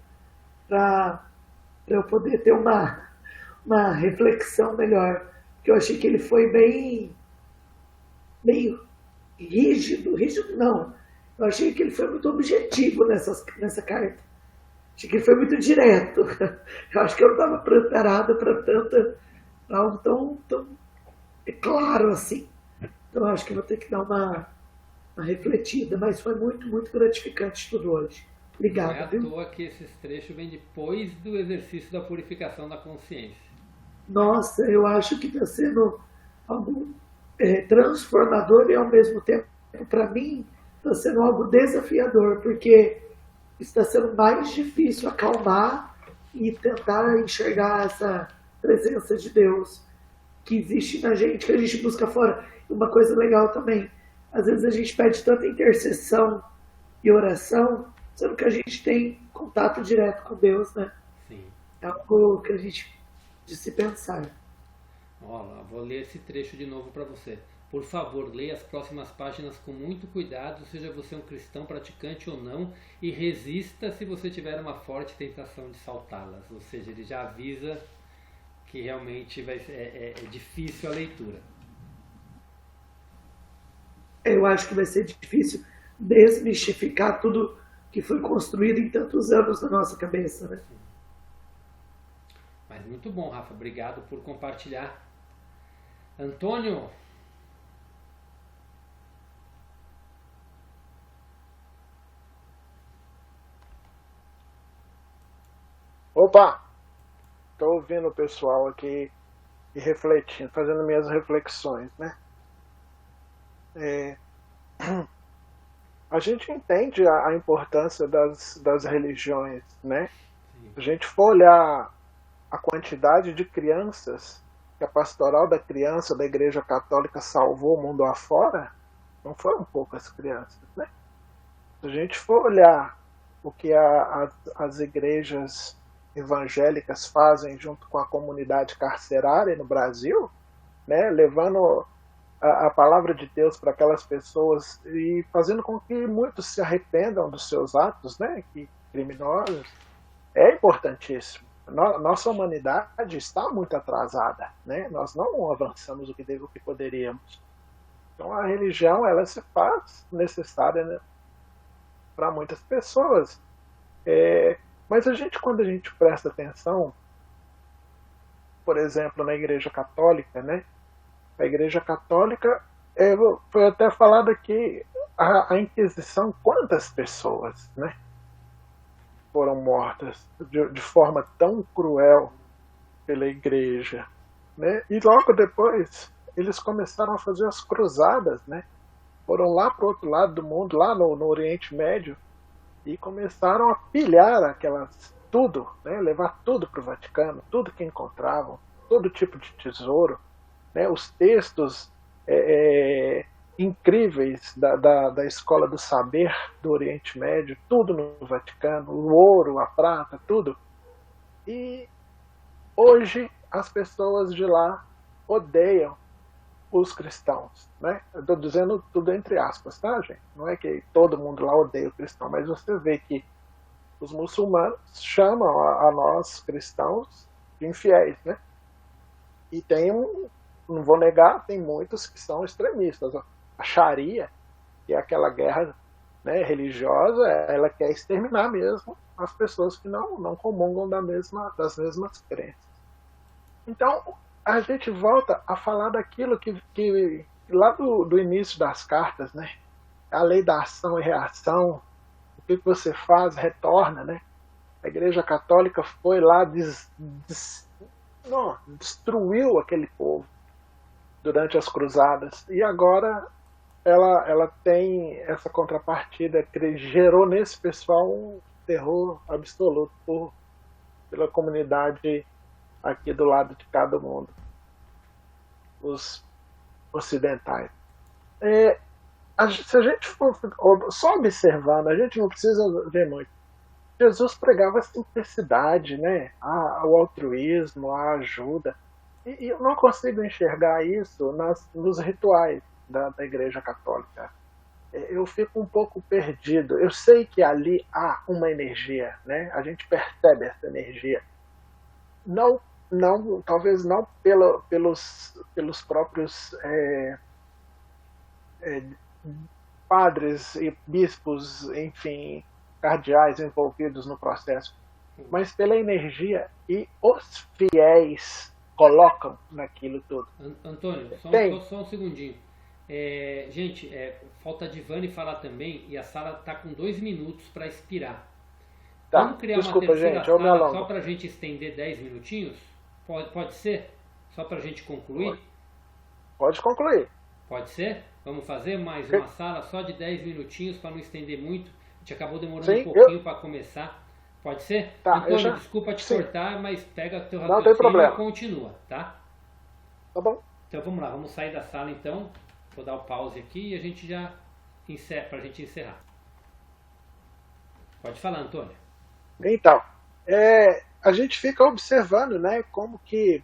para eu poder ter uma reflexão melhor. Porque eu achei que ele foi bem rígido não. Eu achei que ele foi muito objetivo nessa carta. Achei que ele foi muito direto. Eu acho que eu não estava preparada para algo tão claro assim. Então eu acho que eu vou ter que dar uma refletida, mas foi muito, muito gratificante tudo hoje. Obrigado. Não é à toa que esses trechos vêm depois do exercício da purificação da consciência. Nossa, eu acho que está sendo algo transformador e ao mesmo tempo, para mim, está sendo algo desafiador, porque está sendo mais difícil acalmar e tentar enxergar essa presença de Deus que existe na gente, que a gente busca fora. Uma coisa legal também, às vezes a gente pede tanta intercessão e oração, sendo que a gente tem contato direto com Deus, né? Sim. É algo que a gente de se pensar. Olha, vou ler esse trecho de novo para você. Por favor, leia as próximas páginas com muito cuidado, seja você um cristão praticante ou não, e resista se você tiver uma forte tentação de saltá-las. Ou seja, ele já avisa que realmente é difícil a leitura. Eu acho que vai ser difícil desmistificar tudo que foi construído em tantos anos na nossa cabeça, né? Mas muito bom, Rafa. Obrigado por compartilhar. Antônio? Opa! Estou ouvindo o pessoal aqui e refletindo, fazendo minhas reflexões, né? A gente entende a importância das religiões, né? Se a gente for olhar a quantidade de crianças que a pastoral da criança da Igreja Católica salvou o mundo afora, não foram poucas crianças, né? Se a gente for olhar o que as igrejas evangélicas fazem junto com a comunidade carcerária no Brasil, né, levando a palavra de Deus para aquelas pessoas e fazendo com que muitos se arrependam dos seus atos, né, criminosos, é importantíssimo. Nossa humanidade está muito atrasada, né? Nós não avançamos o que poderíamos. Então a religião, ela se faz necessária, né, para muitas pessoas. Mas quando a gente presta atenção, por exemplo, na Igreja Católica, né? A Igreja Católica, foi até falado aqui, a Inquisição, quantas pessoas, né, foram mortas de forma tão cruel pela Igreja, né? E logo depois eles começaram a fazer as cruzadas, né? Foram lá para o outro lado do mundo, lá no Oriente Médio, e começaram a pilhar tudo, né? Levar tudo para o Vaticano, tudo que encontravam, todo tipo de tesouro, né? Os textos incríveis da Escola do Saber do Oriente Médio, tudo no Vaticano, o ouro, a prata, tudo. E hoje as pessoas de lá odeiam os cristãos, né? Eu estou dizendo tudo entre aspas, tá, gente? Não é que todo mundo lá odeia o cristão, mas você vê que os muçulmanos chamam a nós cristãos de infiéis, né? E não vou negar, tem muitos que são extremistas. A Sharia, que é aquela guerra, né, religiosa, ela quer exterminar mesmo as pessoas que não comungam das mesmas crenças. Então, a gente volta a falar daquilo que lá do início das cartas, né? A lei da ação e reação, o que você faz, retorna, né? A Igreja Católica foi lá, destruiu aquele povo durante as cruzadas, e agora ela tem essa contrapartida que gerou nesse pessoal um terror absoluto pela comunidade aqui do lado de cada mundo, os ocidentais. Se a gente for só observando, a gente não precisa ver muito. Jesus pregava a simplicidade, né? O altruísmo, a ajuda. E eu não consigo enxergar isso nos rituais da Igreja Católica. Eu fico um pouco perdido. Eu sei que ali há uma energia, né? A gente percebe essa energia. Talvez não pelos próprios padres e bispos, enfim, cardeais envolvidos no processo, mas pela energia e os fiéis colocam naquilo tudo. Antônio, só um segundinho. Gente, falta a Divane falar também, e a sala está com 2 minutos para expirar. Tá, vamos criar desculpa, uma terceira gente, eu me sala alongo. só para a gente estender 10 minutinhos? Pode ser? Só para a gente concluir? Pode concluir. Pode ser? Vamos fazer mais uma sala só de 10 minutinhos para não estender muito. A gente acabou demorando um pouquinho para começar. Pode ser? Tá, Antônio, desculpa te cortar, mas pega teu Não tem raciocínio problema. e continua, tá? Tá bom. Então vamos lá, vamos sair da sala então. Vou dar o pause aqui e a gente já encerra, pra gente encerrar. Pode falar, Antônio. Então, a gente fica observando, né, como que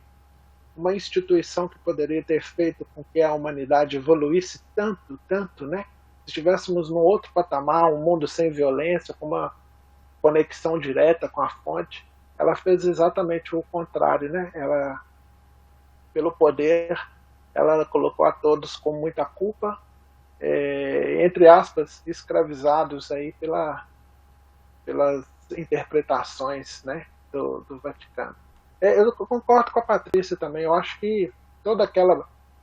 uma instituição que poderia ter feito com que a humanidade evoluísse tanto, né? Se estivéssemos num outro patamar, um mundo sem violência, com uma conexão direta com a fonte, ela fez exatamente o contrário, né? Ela, pelo poder, ela colocou a todos com muita culpa, entre aspas, escravizados aí pelas interpretações, né, do Vaticano. Eu concordo com a Patrícia também. Eu acho que todo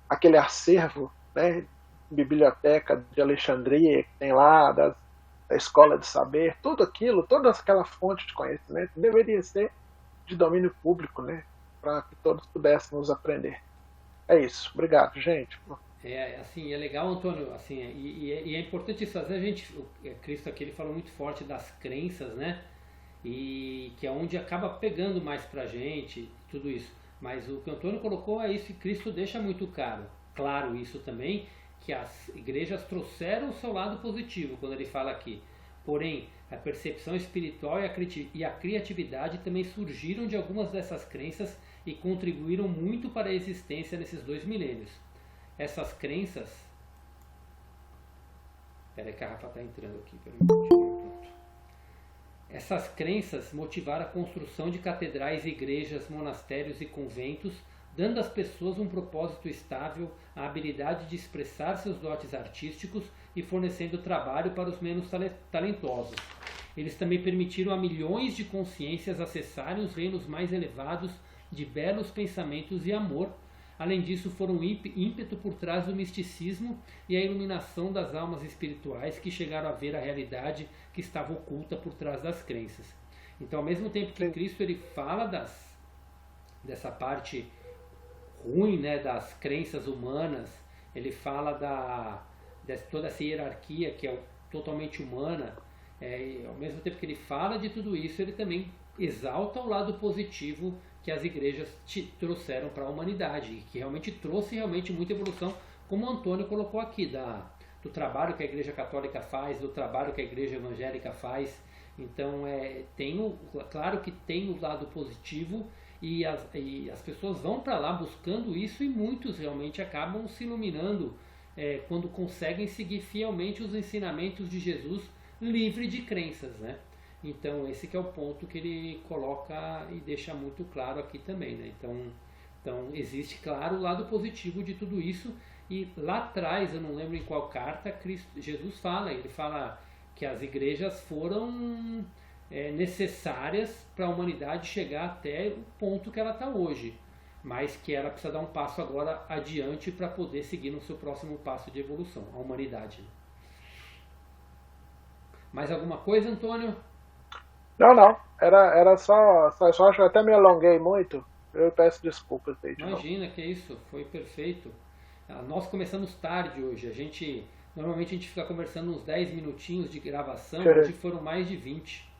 aquele acervo, né, biblioteca de Alexandria que tem lá, da Escola de Saber, tudo aquilo, toda aquela fonte de conhecimento deveria ser de domínio público, né, para que todos pudéssemos aprender. É isso. Obrigado, gente. Assim, é legal, Antônio, assim, e é importante isso. Às vezes Cristo aqui ele falou muito forte das crenças, né? E que é onde acaba pegando mais pra gente, tudo isso. Mas o que o Antônio colocou é isso, e Cristo deixa muito claro isso também, que as igrejas trouxeram o seu lado positivo, quando ele fala aqui. Porém, a percepção espiritual e a criatividade também surgiram de algumas dessas crenças e contribuíram muito para a existência nesses 2 milênios. Essas crenças... Espera aí que a Rafa está entrando aqui. Pronto. Essas crenças motivaram a construção de catedrais, igrejas, monastérios e conventos, dando às pessoas um propósito estável, a habilidade de expressar seus dotes artísticos e fornecendo trabalho para os menos talentosos. Eles também permitiram a milhões de consciências acessarem os reinos mais elevados de belos pensamentos e amor. Além disso, foram um ímpeto por trás do misticismo e a iluminação das almas espirituais que chegaram a ver a realidade que estava oculta por trás das crenças. Então, ao mesmo tempo que Cristo ele fala dessa parte ruim, né, das crenças humanas, ele fala de toda essa hierarquia que é totalmente humana, ao mesmo tempo que ele fala de tudo isso, ele também exalta o lado positivo que as igrejas trouxeram para a humanidade, e que realmente trouxe muita evolução, como o Antônio colocou aqui, do trabalho que a Igreja Católica faz, do trabalho que a Igreja Evangélica faz. Então, claro que tem o lado positivo, e as pessoas vão para lá buscando isso, e muitos realmente acabam se iluminando quando conseguem seguir fielmente os ensinamentos de Jesus, livre de crenças, né? Então esse que é o ponto que ele coloca e deixa muito claro aqui também, né? Então existe, claro, o lado positivo de tudo isso, e lá atrás, eu não lembro em qual carta, Jesus fala, ele fala que as igrejas foram necessárias para a humanidade chegar até o ponto que ela está hoje, mas que ela precisa dar um passo agora adiante para poder seguir no seu próximo passo de evolução, a humanidade. Mais alguma coisa, Antônio? Não. Era só acho que eu até me alonguei muito. Eu peço desculpas aí de Imagina, que isso, foi perfeito. Nós começamos tarde hoje. Normalmente a gente fica conversando uns 10 minutinhos de gravação, hoje foram mais de 20.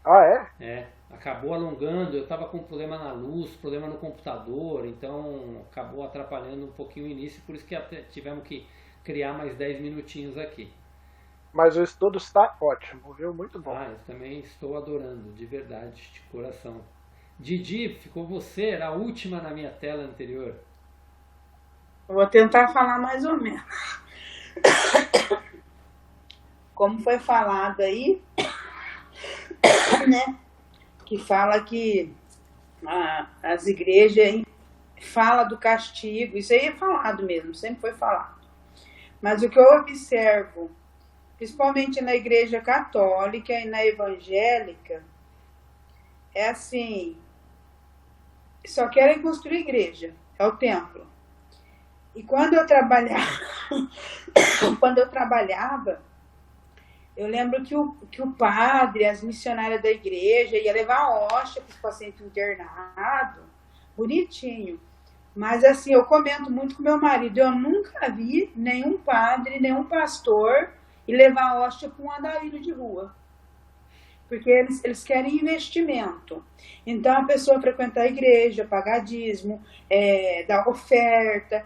Ah, é? Acabou alongando, eu estava com problema na luz, problema no computador, então acabou atrapalhando um pouquinho o início, por isso que até tivemos que criar mais 10 minutinhos aqui. Mas o estudo está ótimo, viu? Muito bom. Eu também estou adorando, de verdade, de coração. Didi, ficou você, era a última na minha tela anterior. Eu vou tentar falar mais ou menos. Como foi falado aí, né? Que fala que as igrejas falam do castigo, isso aí é falado mesmo, sempre foi falado. Mas o que eu observo, principalmente na igreja católica e na evangélica, é assim, só querem construir igreja, é o templo. E quando eu trabalhava, eu lembro que o padre, as missionárias da igreja, ia levar hóstia para os pacientes internados, bonitinho. Mas assim, eu comento muito com meu marido, eu nunca vi nenhum padre, nenhum pastor e levar hóstia para um andarilho de rua. Porque eles querem investimento. Então a pessoa frequenta a igreja, pagar dízimo, dar oferta.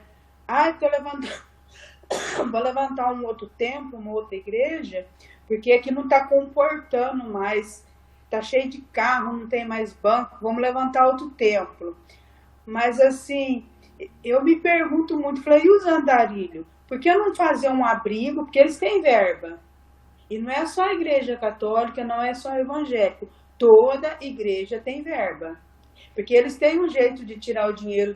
Vou levantar um outro templo, uma outra igreja, porque aqui não está comportando mais, está cheio de carro, não tem mais banco, vamos levantar outro templo. Mas assim, eu me pergunto muito, falei, e os andarilhos? Por que não fazer um abrigo? Porque eles têm verba. E não é só a igreja católica, não é só evangélico. Toda igreja tem verba. Porque eles têm um jeito de tirar o dinheiro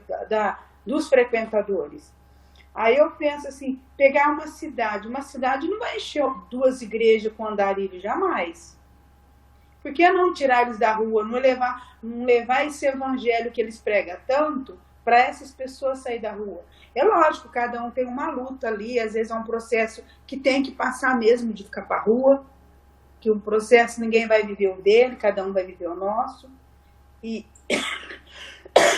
dos frequentadores. Aí eu penso assim, pegar uma cidade não vai encher 2 igrejas com andarilho, jamais. Por que não tirar eles da rua, não levar esse evangelho que eles pregam tanto para essas pessoas sair da rua? É lógico, cada um tem uma luta ali, às vezes é um processo que tem que passar mesmo de ficar para a rua, que um processo ninguém vai viver o dele, cada um vai viver o nosso. E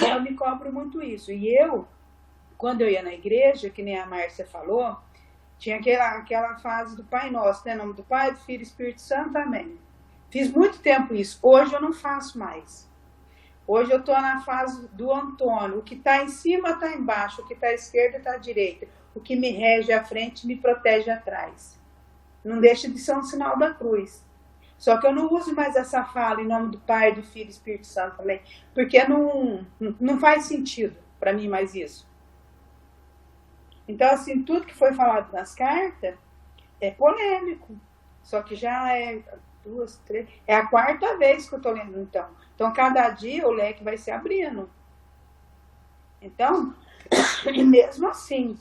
eu me cobro muito isso. E eu, quando eu ia na igreja, que nem a Márcia falou, tinha aquela fase do Pai Nosso, né? Em nome do Pai, do Filho e Espírito Santo, amém. Fiz muito tempo isso. Hoje eu não faço mais. Hoje eu estou na fase do Antônio. O que está em cima está embaixo, o que está à esquerda está à direita. O que me rege à frente me protege atrás. Não deixa de ser um sinal da cruz. Só que eu não uso mais essa fala em nome do Pai, do Filho e Espírito Santo também, porque não faz sentido para mim mais isso. Então, assim, tudo que foi falado nas cartas é polêmico. Só que já 2, 3. É a 4ª vez que eu estou lendo, então. Então, cada dia o leque vai se abrindo. Então, e mesmo assim,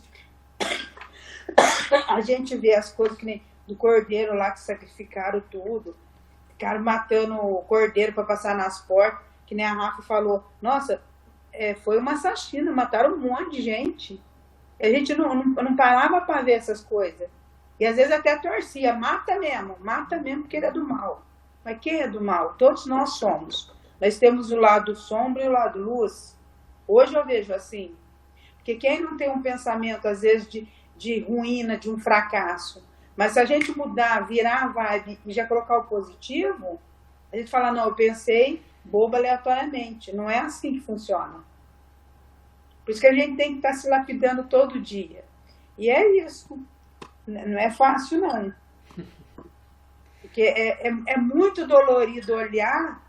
a gente vê as coisas que nem do cordeiro lá que sacrificaram tudo, ficaram matando o cordeiro para passar nas portas, que nem a Rafa falou. Nossa, foi uma assassina, mataram um monte de gente. A gente não parava para ver essas coisas. E às vezes até torcia, mata mesmo porque ele é do mal. Mas quem é do mal? Todos nós somos. Nós temos o lado sombra e o lado luz. Hoje eu vejo assim, porque quem não tem um pensamento, às vezes, de ruína, de um fracasso, mas se a gente mudar, virar a vibe e já colocar o positivo, a gente fala, não, eu pensei boba aleatoriamente. Não é assim que funciona. Por isso que a gente tem que estar se lapidando todo dia. E é isso. Não é fácil, não. Porque é muito dolorido olhar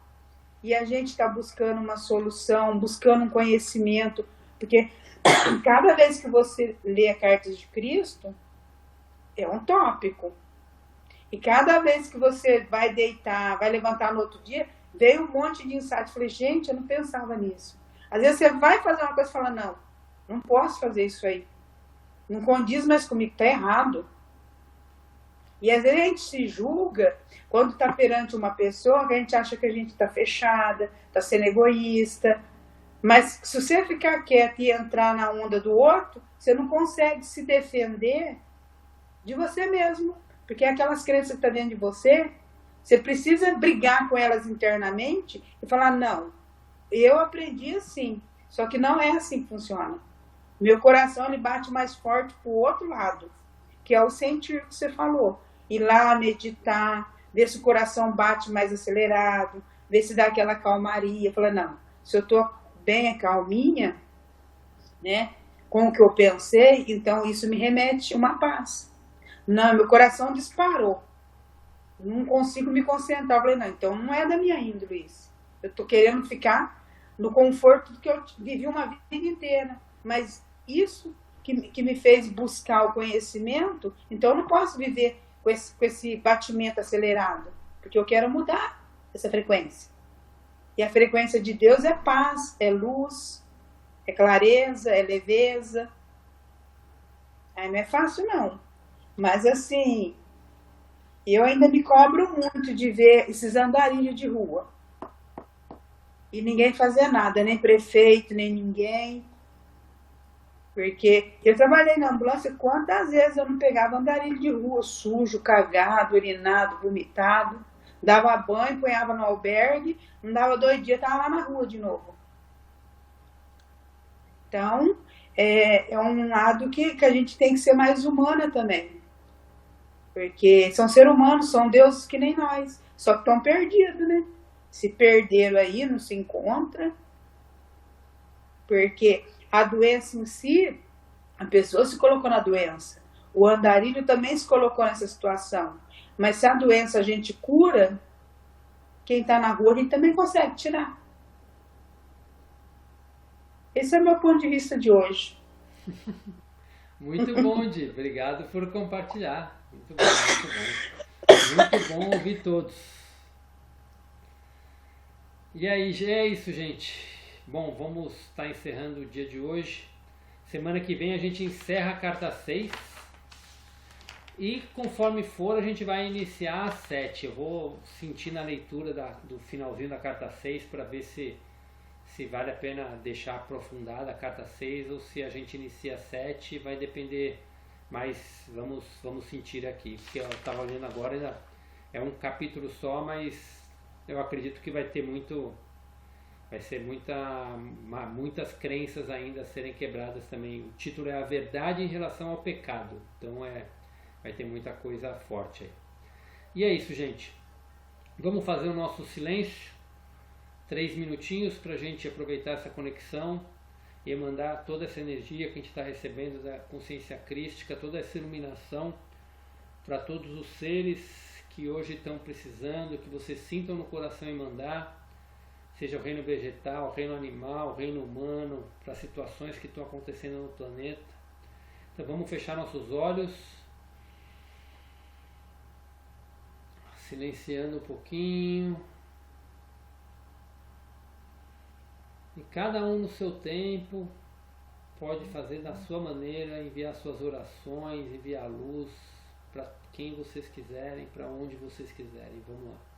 e a gente está buscando uma solução, buscando um conhecimento. Porque cada vez que você lê a Cartas de Cristo, é um tópico. E cada vez que você vai deitar, vai levantar no outro dia, veio um monte de insight. Eu falei, gente, eu não pensava nisso. Às vezes você vai fazer uma coisa e fala, não posso fazer isso aí. Não condiz mais comigo, está errado. E às vezes a gente se julga quando está perante uma pessoa que a gente acha que a gente está fechada, está sendo egoísta. Mas se você ficar quieto e entrar na onda do outro, você não consegue se defender de você mesmo. Porque aquelas crenças que estão dentro de você, você precisa brigar com elas internamente e falar, não, eu aprendi assim, só que não é assim que funciona. Meu coração ele bate mais forte para o outro lado, que é o sentir que você falou. Ir lá, meditar, ver se o coração bate mais acelerado, ver se dá aquela calmaria. Falar, não, se eu estou bem calminha, né, com o que eu pensei, então isso me remete a uma paz. Não, meu coração disparou. Não consigo me concentrar. Eu falei, não, então não é da minha índole isso. Eu estou querendo ficar no conforto que eu vivi uma vida inteira. Mas isso que me fez buscar o conhecimento, então eu não posso viver com esse batimento acelerado, porque eu quero mudar essa frequência. E a frequência de Deus é paz, é luz, é clareza, é leveza. Aí não é fácil, não. Mas assim, eu ainda me cobro muito de ver esses andarilhos de rua. E ninguém fazer nada, nem prefeito, nem ninguém. Porque eu trabalhei na ambulância, quantas vezes eu não pegava andarilho de rua, sujo, cagado, urinado, vomitado, dava banho, punhava no albergue, não dava 2 dias, estava lá na rua de novo. Então, é um lado que a gente tem que ser mais humana também. Porque são seres humanos, são deuses que nem nós, só que estão perdidos, né? Se perderam aí, não se encontra. Porque a doença em si, a pessoa se colocou na doença. O andarilho também se colocou nessa situação. Mas se a doença a gente cura, quem está na rua a gente também consegue tirar. Esse é o meu ponto de vista de hoje. Muito bom, Di. Obrigado por compartilhar. Muito bom, muito bom. Muito bom ouvir todos. E aí, é isso, gente. Bom, vamos estar encerrando o dia de hoje. Semana que vem a gente encerra a carta 6. E conforme for, a gente vai iniciar a 7. Eu vou sentir na leitura do finalzinho da carta 6 para ver se vale a pena deixar aprofundada a carta 6 ou se a gente inicia a 7. Vai depender, mas vamos sentir aqui. Porque eu estava olhando agora, ainda é um capítulo só, mas eu acredito que vai ter vai ser muitas crenças ainda a serem quebradas também. O título é A Verdade em Relação ao Pecado. Então vai ter muita coisa forte aí. E é isso, gente. Vamos fazer o nosso silêncio. 3 minutinhos para a gente aproveitar essa conexão e mandar toda essa energia que a gente está recebendo da consciência crística, toda essa iluminação para todos os seres que hoje estão precisando, que vocês sintam no coração e mandar. Seja o reino vegetal, o reino animal, o reino humano, para situações que estão acontecendo no planeta. Então vamos fechar nossos olhos. silenciando um pouquinho. E cada um no seu tempo pode fazer da sua maneira, enviar suas orações, enviar luz para quem vocês quiserem, para onde vocês quiserem. Vamos lá.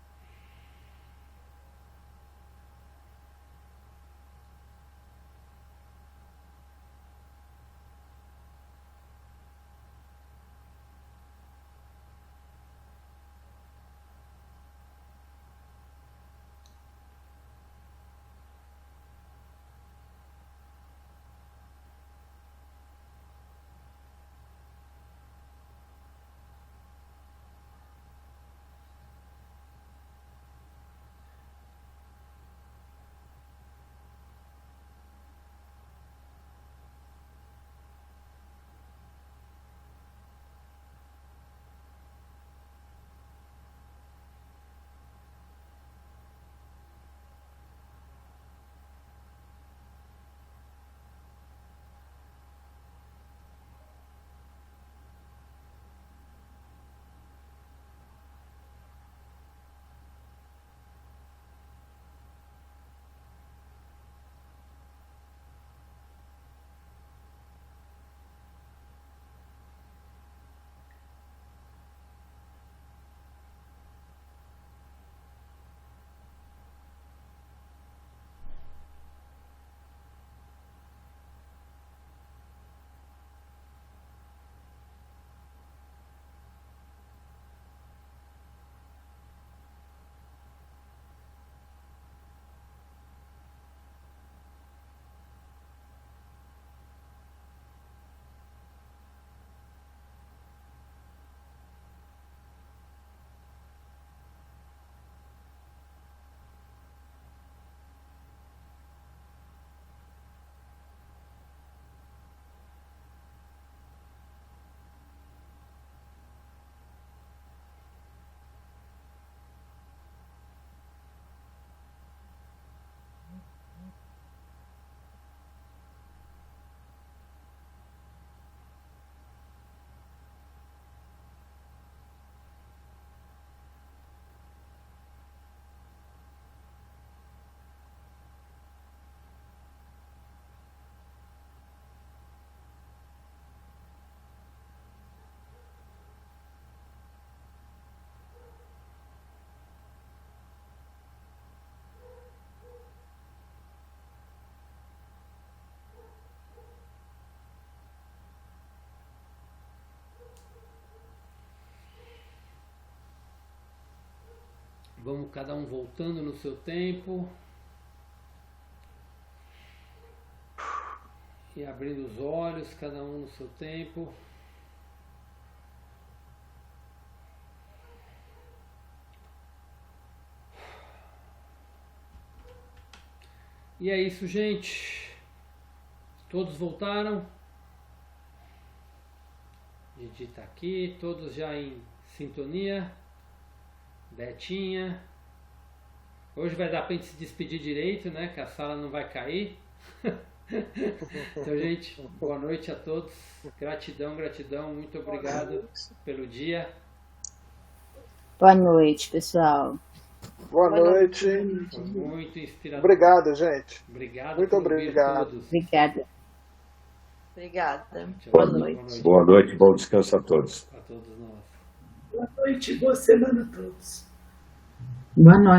Vamos cada um voltando no seu tempo. E abrindo os olhos, cada um no seu tempo. E é isso, gente. Todos voltaram. Didi tá aqui, todos já em sintonia. Betinha. Hoje vai dar pra gente se despedir direito, né? Que a sala não vai cair. Então, gente, boa noite a todos. Gratidão, gratidão. Muito obrigado pelo dia. Boa noite, pessoal. Boa noite. Foi muito inspirador. Obrigado, gente. Obrigado Muito por ouvir obrigado. todos. Obrigada. Obrigada. Tchau, Boa tchau, noite. Boa noite, bom descanso a todos. A todos nós. Boa noite, boa semana a todos. Boa noite.